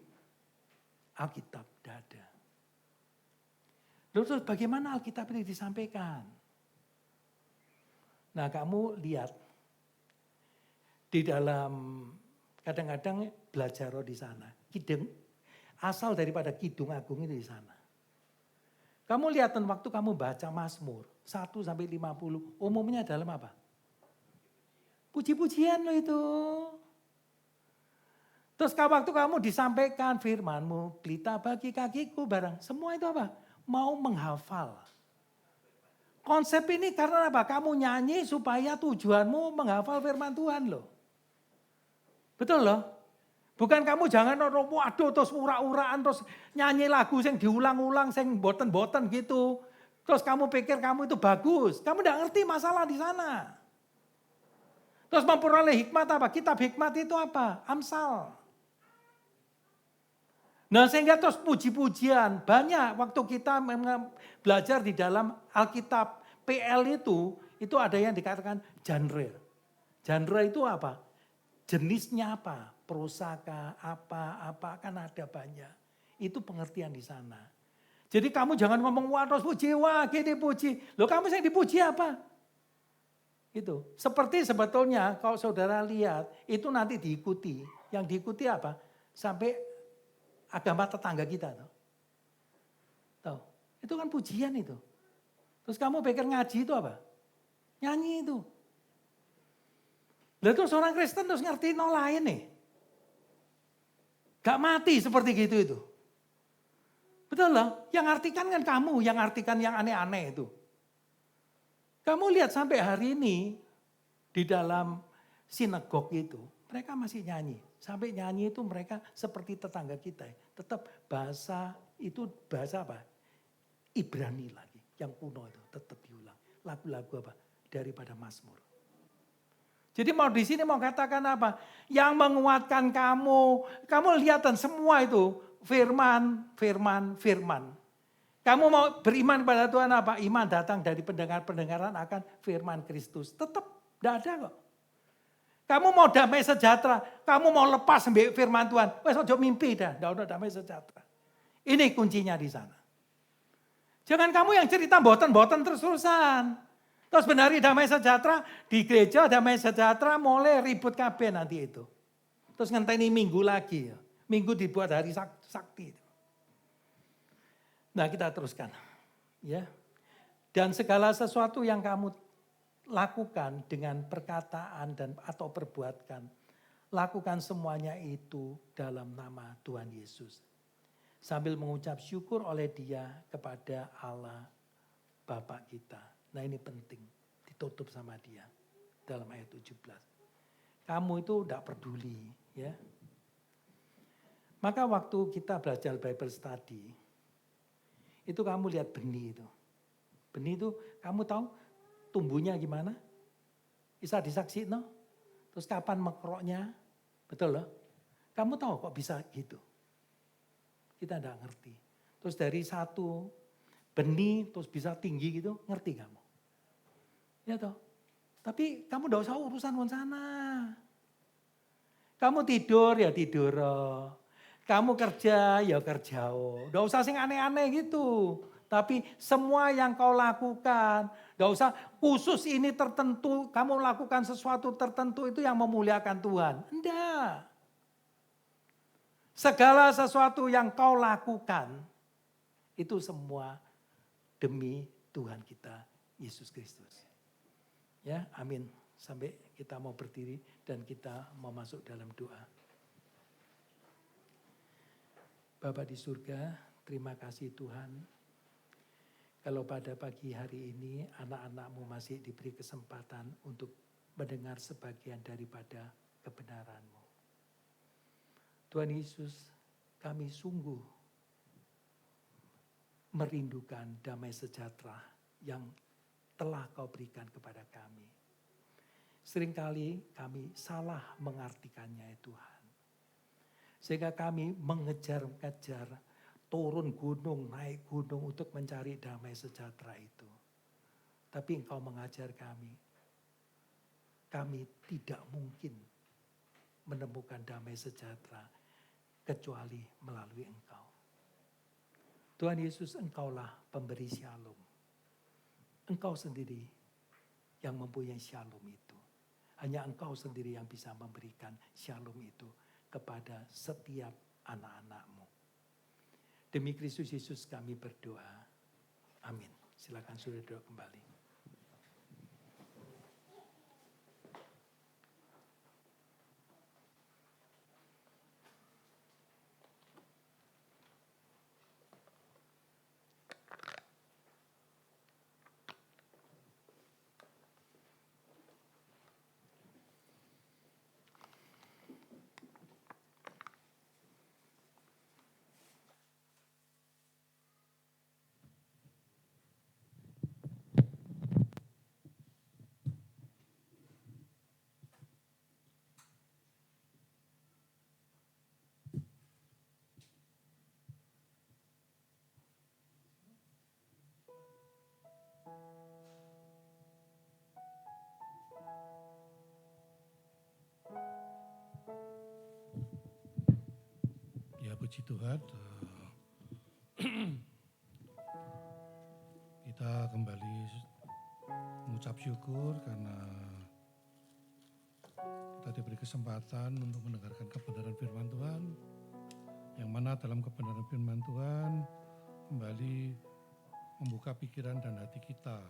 Alkitab, tidak ada. Terus bagaimana Alkitab ini disampaikan? Nah, kamu lihat di dalam kadang-kadang belajar di sana. Asal daripada Kidung Agung itu di sana. Kamu lihat waktu kamu baca Mazmur 1 sampai 50, umumnya dalam apa? Puji-pujian loh itu. Terus waktu kamu disampaikan firman-Mu, pelita bagi kakiku barang. Semua itu apa? Mau menghafal. Konsep ini karena apa? Kamu nyanyi supaya tujuanmu menghafal firman Tuhan loh. Betul loh? Bukan kamu jangan aduh terus ura-uraan terus nyanyi lagu yang diulang-ulang yang boten-boten gitu. Terus kamu pikir kamu itu bagus. Kamu tidak ngerti masalah di sana. Terus memperoleh hikmat apa? Kitab hikmat itu apa? Amsal. Nah sehingga terus puji-pujian, banyak waktu kita belajar di dalam Alkitab PL itu ada yang dikatakan genre. Genre itu apa? Jenisnya apa? Prosaka, apa kan ada banyak. Itu pengertian di sana. Jadi kamu jangan ngomong wah terus puji, wah gini puji. Loh kamu yang dipuji apa? Itu. Seperti sebetulnya kalau saudara lihat itu nanti diikuti. Yang diikuti apa? Sampai agama tetangga kita. Tahu? Itu kan pujian itu. Terus kamu pikir ngaji itu apa? Nyanyi itu. Lalu terus orang Kristen terus ngerti no lain nih. Gak mati seperti gitu itu. Betul loh, yang artikan kan kamu, yang artikan yang aneh-aneh itu. Kamu lihat sampai hari ini di dalam sinagog itu, mereka masih nyanyi. Sampai nyanyi itu mereka seperti tetangga kita. Tetap bahasa itu bahasa apa? Ibrani lagi, yang kuno itu tetap diulang. Lagu-lagu apa? Daripada Mazmur. Jadi mau di sini mau katakan apa? Yang menguatkan kamu lihat dan semua itu firman. Kamu mau beriman kepada Tuhan apa? Iman datang dari pendengaran akan firman Kristus. Tetap tidak ada kok. Kamu mau damai sejahtera, kamu mau lepas firman Tuhan. Wes ojo mimpi dah, tidak ada damai sejahtera. Ini kuncinya di sana. Jangan kamu yang cerita boten-boten terus-terusan. Terus benari damai sejahtera, di gereja damai sejahtera mulai ribut kabeh nanti itu. Terus ngenteni minggu lagi. Minggu dibuat hari sakti. Nah kita teruskan. Ya. Dan segala sesuatu yang kamu lakukan dengan perkataan atau perbuatan. Lakukan semuanya itu dalam nama Tuhan Yesus. Sambil mengucap syukur oleh Dia kepada Allah Bapa kita. Nah ini penting, ditutup sama Dia dalam ayat 17. Kamu itu tidak peduli, ya. Maka waktu kita belajar Bible study, itu kamu lihat benih itu. Benih itu kamu tahu tumbuhnya gimana? Bisa disaksikan, no? Terus kapan mekroknya? Betul loh. Kamu tahu kok bisa gitu? Kita tidak ngerti. Terus dari satu benih terus bisa tinggi gitu, ngerti kamu? Ya toh. Tapi kamu gak usah urusan sana. Kamu tidur ya tidur. Kamu kerja ya kerja. Gak usah sing aneh-aneh gitu. Tapi semua yang kau lakukan, gak usah khusus ini tertentu, kamu lakukan sesuatu tertentu itu yang memuliakan Tuhan. Enggak. Segala sesuatu yang kau lakukan, itu semua demi Tuhan kita, Yesus Kristus. Ya, amin. Sampai kita mau berdiri dan kita mau masuk dalam doa. Bapa di surga, terima kasih Tuhan. Kalau pada pagi hari ini anak-anak-Mu masih diberi kesempatan untuk mendengar sebagian daripada kebenaran-Mu. Tuhan Yesus, kami sungguh merindukan damai sejahtera yang telah Kau berikan kepada kami. Seringkali kami salah mengartikannya ya Tuhan. Sehingga kami mengejar-ngejar, turun gunung, naik gunung untuk mencari damai sejahtera itu. Tapi Engkau mengajar kami tidak mungkin menemukan damai sejahtera kecuali melalui Engkau. Tuhan Yesus, Engkaulah pemberi shalom. Engkau sendiri yang mempunyai shalom itu. Hanya Engkau sendiri yang bisa memberikan shalom itu kepada setiap anak-anak-Mu. Demi Kristus Yesus kami berdoa. Amin. Silakan sudah doa kembali. Ya puji Tuhan, kita kembali mengucap syukur karena kita diberi kesempatan untuk mendengarkan kebenaran firman Tuhan, yang mana dalam kebenaran firman Tuhan kembali membuka pikiran dan hati kita.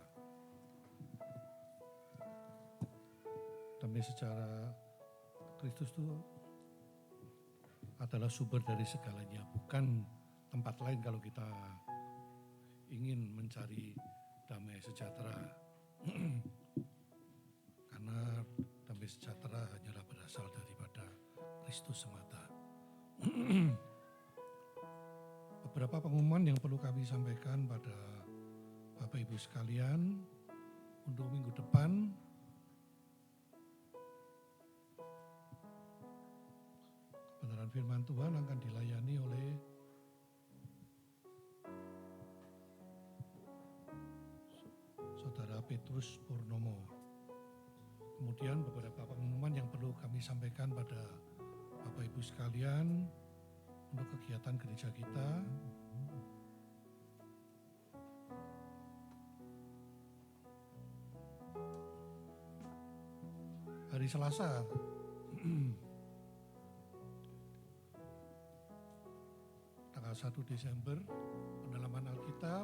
Demi secara Kristus itu adalah sumber dari segalanya, bukan tempat lain kalau kita ingin mencari damai sejahtera. Karena damai sejahtera hanyalah berasal daripada Kristus semata. Beberapa pengumuman yang perlu kami sampaikan pada Bapak Ibu sekalian untuk minggu depan. Kebenaran firman Tuhan akan dilayani oleh Saudara Petrus Purnomo. Kemudian beberapa pengumuman yang perlu kami sampaikan pada Bapak Ibu sekalian untuk kegiatan gereja kita. Hari Selasa tanggal 1 Desember, pendalaman Alkitab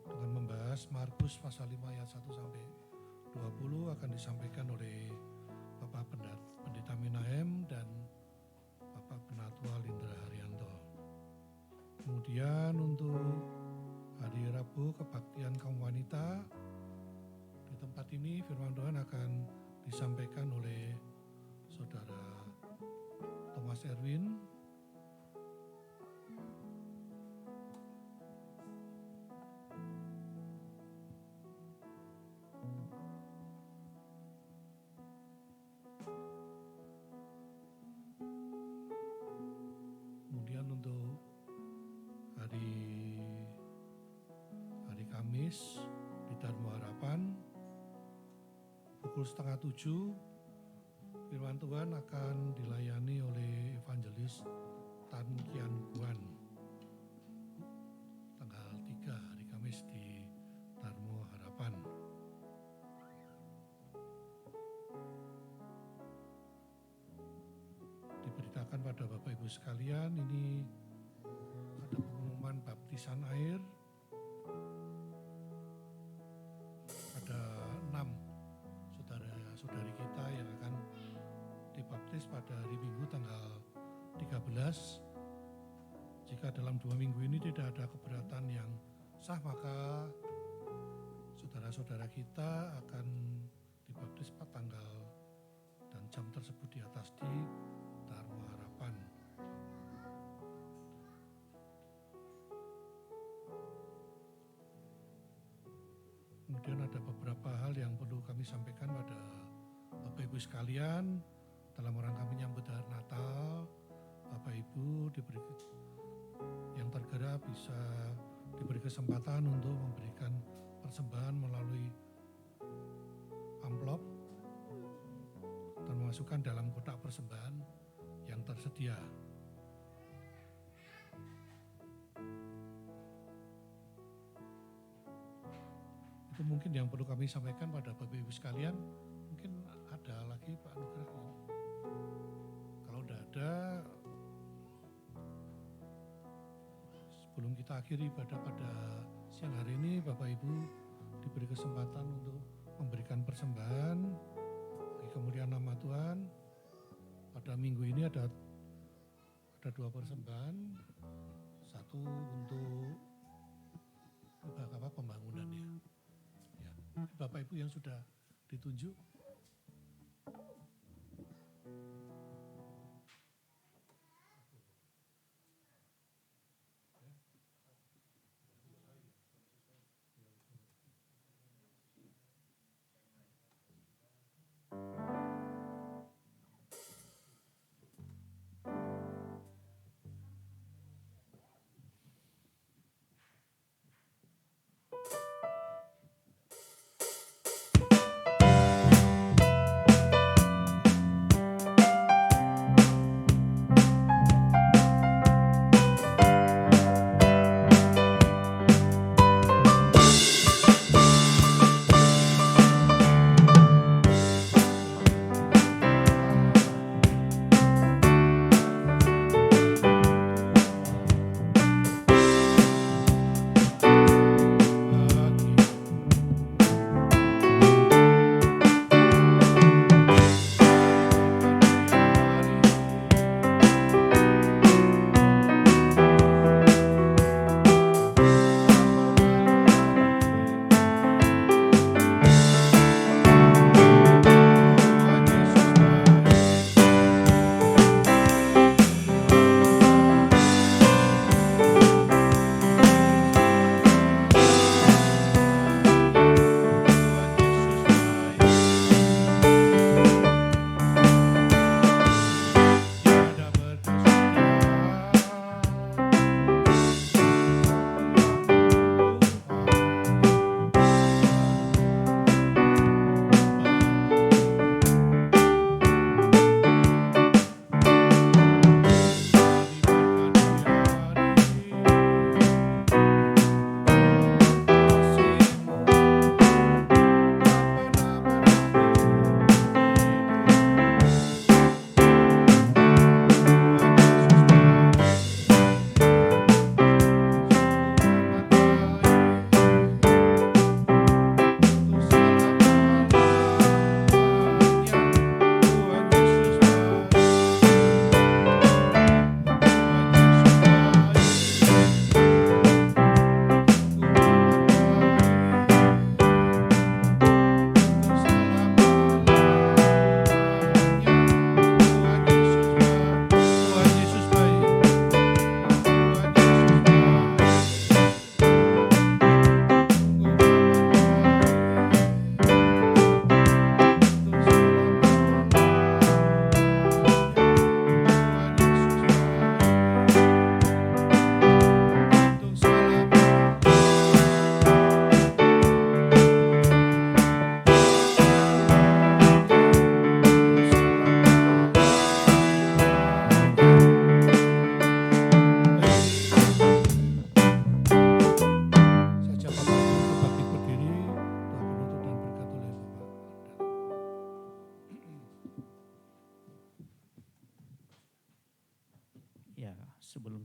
dengan membahas Markus pasal 5 ayat 1 sampai 20 akan disampaikan oleh Bapak Pendeta Menahem dan Bapak Penatua Lindra Haryanto. Kemudian untuk hari Rabu kebaktian kaum wanita, di tempat ini firman Tuhan akan disampaikan oleh Saudara Thomas Erwin. Kamis di Dharma Harapan. Pukul 6:30 firman Tuhan akan dilayani oleh Evangelis Tan Kian Guan. Tanggal 3 hari Kamis di Dharma Harapan. Diberitakan pada Bapak Ibu sekalian, ini ada pengumuman baptisan air. Ada 6 saudara-saudari kita yang akan dibaptis pada hari Minggu tanggal 13. Jika dalam 2 minggu ini tidak ada keberatan yang sah, maka saudara-saudara kita akan dibaptis pada tanggal dan jam tersebut di atas di Dharma Harapan. Kemudian ada beberapa hal yang perlu kami sampaikan pada Bapak Ibu sekalian dalam rangka menyambut hari Natal. Bapak Ibu yang tergerak bisa diberi kesempatan untuk memberikan persembahan melalui amplop dan memasukkan dalam kotak persembahan yang tersedia. Itu mungkin yang perlu kami sampaikan pada Bapak Ibu sekalian. Mungkin ada lagi Pak Nugrah. Kalau tidak ada, sebelum kita akhiri ibadah pada siang hari ini, Bapak Ibu diberi kesempatan untuk memberikan persembahan bagi kemuliaan nama Tuhan. Pada minggu ini ada 2 persembahan, satu untuk pembangunannya. Ya, Bapak Ibu yang sudah ditunjuk.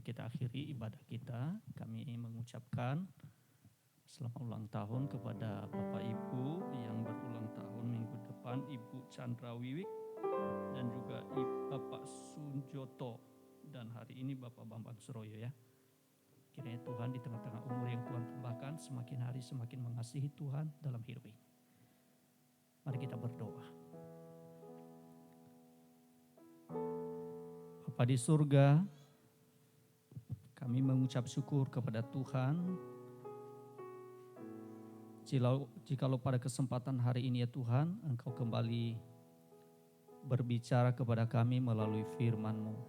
Sebelum kita akhiri ibadah kita, kami mengucapkan selamat ulang tahun kepada Bapak Ibu yang berulang tahun minggu depan, Ibu Chandra Wiwik dan juga Bapak Sunjoto, dan hari ini Bapak Bambang Suroyo ya. Kiranya Tuhan di tengah-tengah umur yang Tuhan tambahkan semakin hari semakin mengasihi Tuhan dalam hidup ini. Mari kita berdoa. Bapa di surga, kami mengucap syukur kepada Tuhan. Jikalau pada kesempatan hari ini ya Tuhan, Engkau kembali berbicara kepada kami melalui firman-Mu.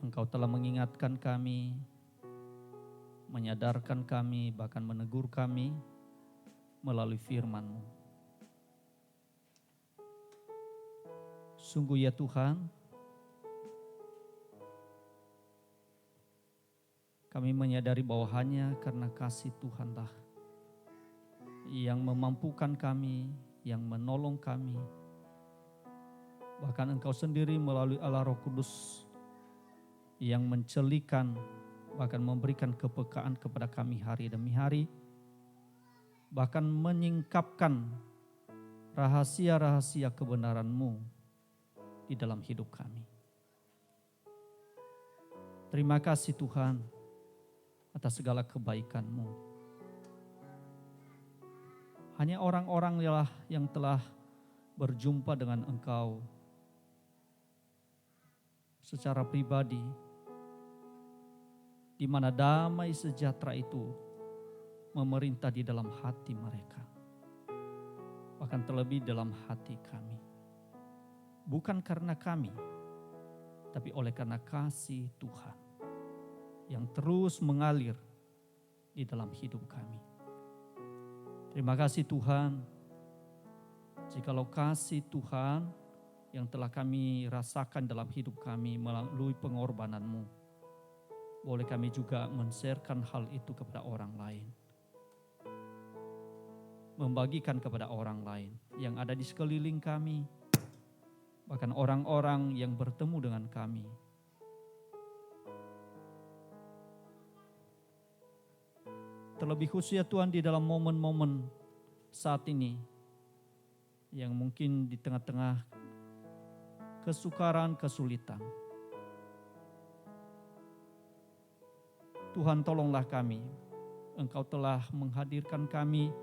Engkau telah mengingatkan kami, menyadarkan kami, bahkan menegur kami melalui firman-Mu. Sungguh ya Tuhan, kami menyadari bahwa hanya karena kasih Tuhanlah yang memampukan kami, yang menolong kami. Bahkan Engkau sendiri melalui Allah Roh Kudus yang mencelikan, bahkan memberikan kepekaan kepada kami hari demi hari. Bahkan menyingkapkan rahasia-rahasia kebenaran-Mu di dalam hidup kami. Terima kasih Tuhan atas segala kebaikan-Mu. Hanya orang-orang yang telah berjumpa dengan Engkau secara pribadi, di mana damai sejahtera itu memerintah di dalam hati mereka, bahkan terlebih dalam hati kami. Bukan karena kami, tapi oleh karena kasih Tuhan yang terus mengalir di dalam hidup kami. Terima kasih Tuhan, jikalau kasih Tuhan yang telah kami rasakan dalam hidup kami melalui pengorbanan-Mu, boleh kami juga men-sharekan hal itu kepada orang lain. Membagikan kepada orang lain yang ada di sekeliling kami, bahkan orang-orang yang bertemu dengan kami. Terlebih khusus ya Tuhan di dalam momen-momen saat ini yang mungkin di tengah-tengah kesukaran, kesulitan. Tuhan tolonglah kami. Engkau telah menghadirkan kami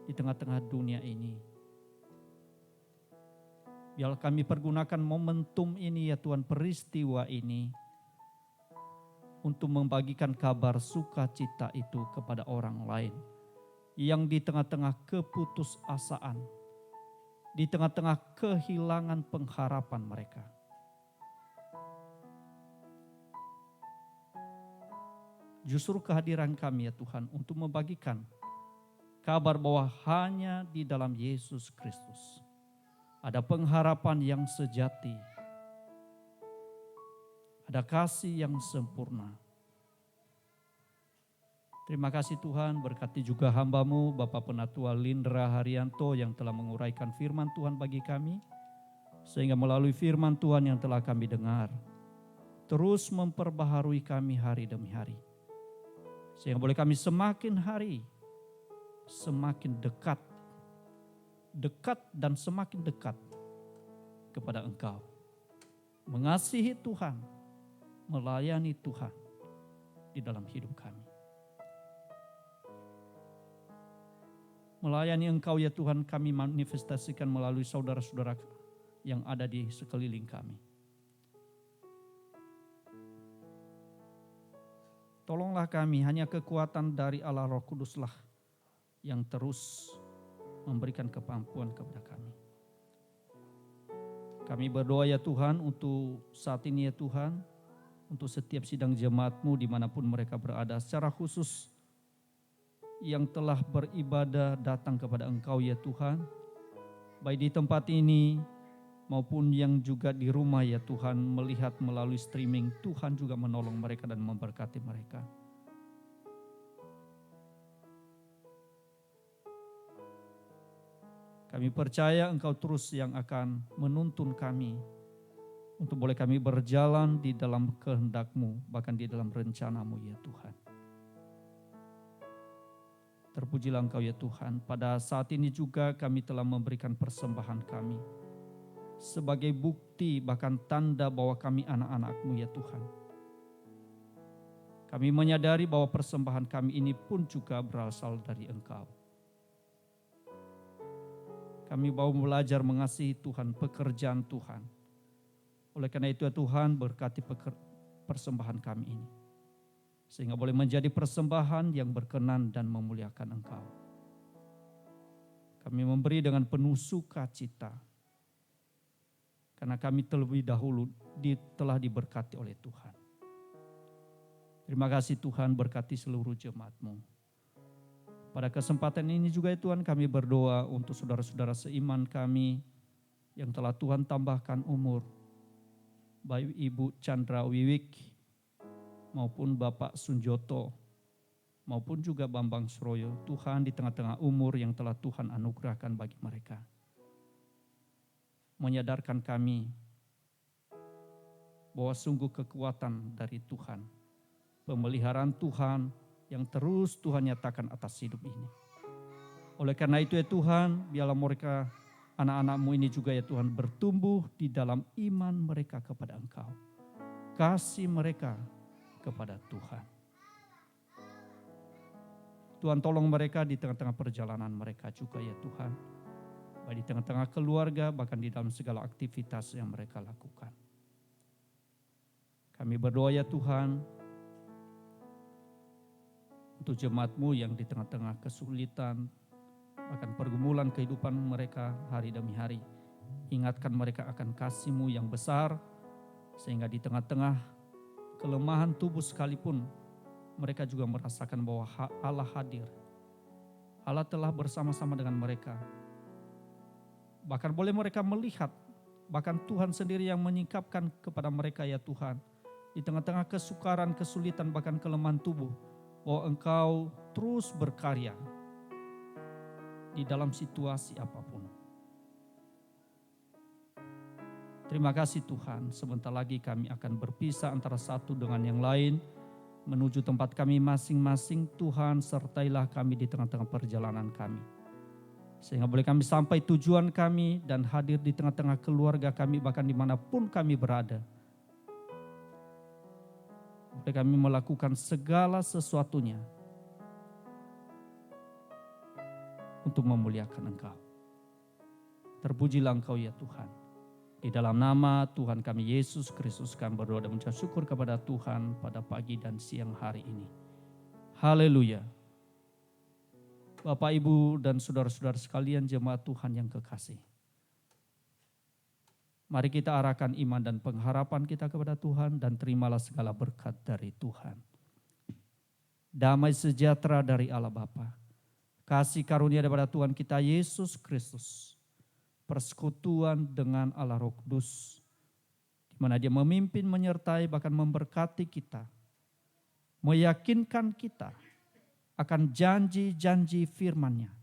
di tengah-tengah dunia ini. Biarlah kami pergunakan momentum ini ya Tuhan, peristiwa ini, untuk membagikan kabar sukacita itu kepada orang lain yang di tengah-tengah keputusasaan, di tengah-tengah kehilangan pengharapan mereka. Justru kehadiran kami ya Tuhan untuk membagikan kabar bahwa hanya di dalam Yesus Kristus ada pengharapan yang sejati, ada kasih yang sempurna. Terima kasih Tuhan, berkati juga hamba-Mu Bapak Penatua Lindra Haryanto yang telah menguraikan firman Tuhan bagi kami, sehingga melalui firman Tuhan yang telah kami dengar, terus memperbaharui kami hari demi hari. Sehingga boleh kami semakin hari, semakin dekat dan semakin dekat kepada Engkau. Mengasihi Tuhan, melayani Tuhan di dalam hidup kami. Melayani Engkau ya Tuhan, kami manifestasikan melalui saudara-saudara yang ada di sekeliling kami. Tolonglah kami, hanya kekuatan dari Allah Roh Kuduslah yang terus memberikan kemampuan kepada kami. Kami berdoa ya Tuhan untuk saat ini ya Tuhan, untuk setiap sidang jemaat-Mu dimanapun mereka berada, secara khusus yang telah beribadah datang kepada Engkau ya Tuhan, baik di tempat ini maupun yang juga di rumah ya Tuhan, melihat melalui streaming, Tuhan juga menolong mereka dan memberkati mereka. Kami percaya Engkau terus yang akan menuntun kami untuk boleh kami berjalan di dalam kehendak-Mu, bahkan di dalam rencana-Mu ya Tuhan. Terpujilah Engkau ya Tuhan, pada saat ini juga kami telah memberikan persembahan kami sebagai bukti bahkan tanda bahwa kami anak-anak-Mu ya Tuhan. Kami menyadari bahwa persembahan kami ini pun juga berasal dari Engkau. Kami mau belajar mengasihi Tuhan, pekerjaan Tuhan. Oleh karena itu ya Tuhan, berkati persembahan kami ini. Sehingga boleh menjadi persembahan yang berkenan dan memuliakan Engkau. Kami memberi dengan penuh sukacita. Karena kami terlebih dahulu telah diberkati oleh Tuhan. Terima kasih Tuhan, berkati seluruh jemaat-Mu. Pada kesempatan ini juga ya Tuhan, kami berdoa untuk saudara-saudara seiman kami yang telah Tuhan tambahkan umur. Baik Ibu Chandra Wiwik maupun Bapak Sunjoto maupun juga Bambang Sroyo. Tuhan di tengah-tengah umur yang telah Tuhan anugerahkan bagi mereka. Menyadarkan kami bahwa sungguh kekuatan dari Tuhan. Pemeliharaan Tuhan yang terus Tuhan nyatakan atas hidup ini. Oleh karena itu ya Tuhan, biarlah mereka anak-anak-Mu ini juga ya Tuhan bertumbuh di dalam iman mereka kepada Engkau. Kasih mereka kepada Tuhan. Tuhan tolong mereka di tengah-tengah perjalanan mereka juga ya Tuhan. Baik di tengah-tengah keluarga bahkan di dalam segala aktivitas yang mereka lakukan. Kami berdoa ya Tuhan, untuk jemaat-Mu yang di tengah-tengah kesulitan, bahkan pergumulan kehidupan mereka hari demi hari. Ingatkan mereka akan kasih-Mu yang besar, sehingga di tengah-tengah kelemahan tubuh sekalipun, mereka juga merasakan bahwa Allah hadir. Allah telah bersama-sama dengan mereka. Bahkan boleh mereka melihat, bahkan Tuhan sendiri yang menyingkapkan kepada mereka ya Tuhan. Di tengah-tengah kesukaran, kesulitan, bahkan kelemahan tubuh, bahwa Engkau terus berkarya di dalam situasi apapun. Terima kasih Tuhan, sebentar lagi kami akan berpisah antara satu dengan yang lain, menuju tempat kami masing-masing. Tuhan sertailah kami di tengah-tengah perjalanan kami. Sehingga boleh kami sampai tujuan kami dan hadir di tengah-tengah keluarga kami, bahkan dimanapun kami berada. Boleh kami melakukan segala sesuatunya untuk memuliakan Engkau. Terpujilah Engkau ya Tuhan. Di dalam nama Tuhan kami Yesus Kristus kami berdoa dan mengucap syukur kepada Tuhan pada pagi dan siang hari ini. Haleluya. Bapak, Ibu, dan saudara-saudara sekalian jemaat Tuhan yang kekasih. Mari kita arahkan iman dan pengharapan kita kepada Tuhan dan terimalah segala berkat dari Tuhan. Damai sejahtera dari Allah Bapa, kasih karunia daripada Tuhan kita Yesus Kristus, persekutuan dengan Allah Roh Kudus, di mana Dia memimpin, menyertai, bahkan memberkati kita, meyakinkan kita akan janji-janji firman-Nya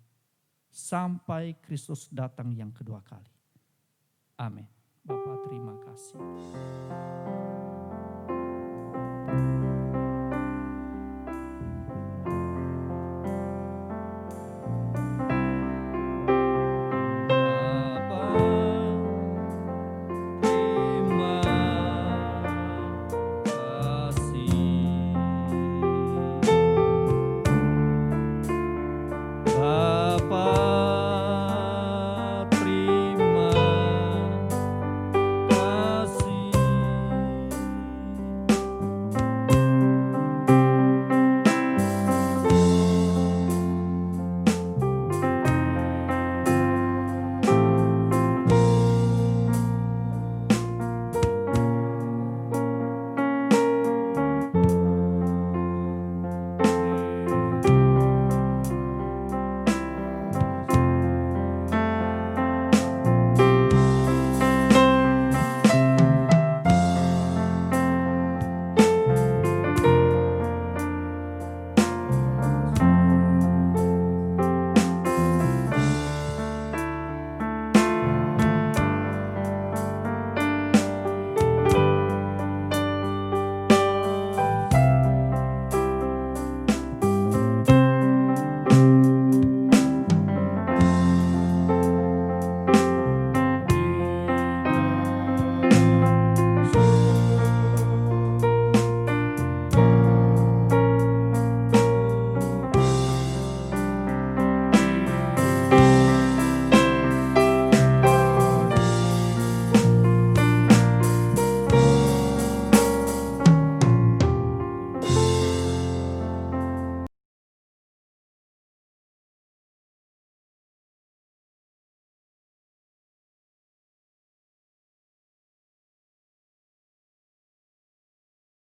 sampai Kristus datang yang kedua kali. Amin. Bapak terima kasih.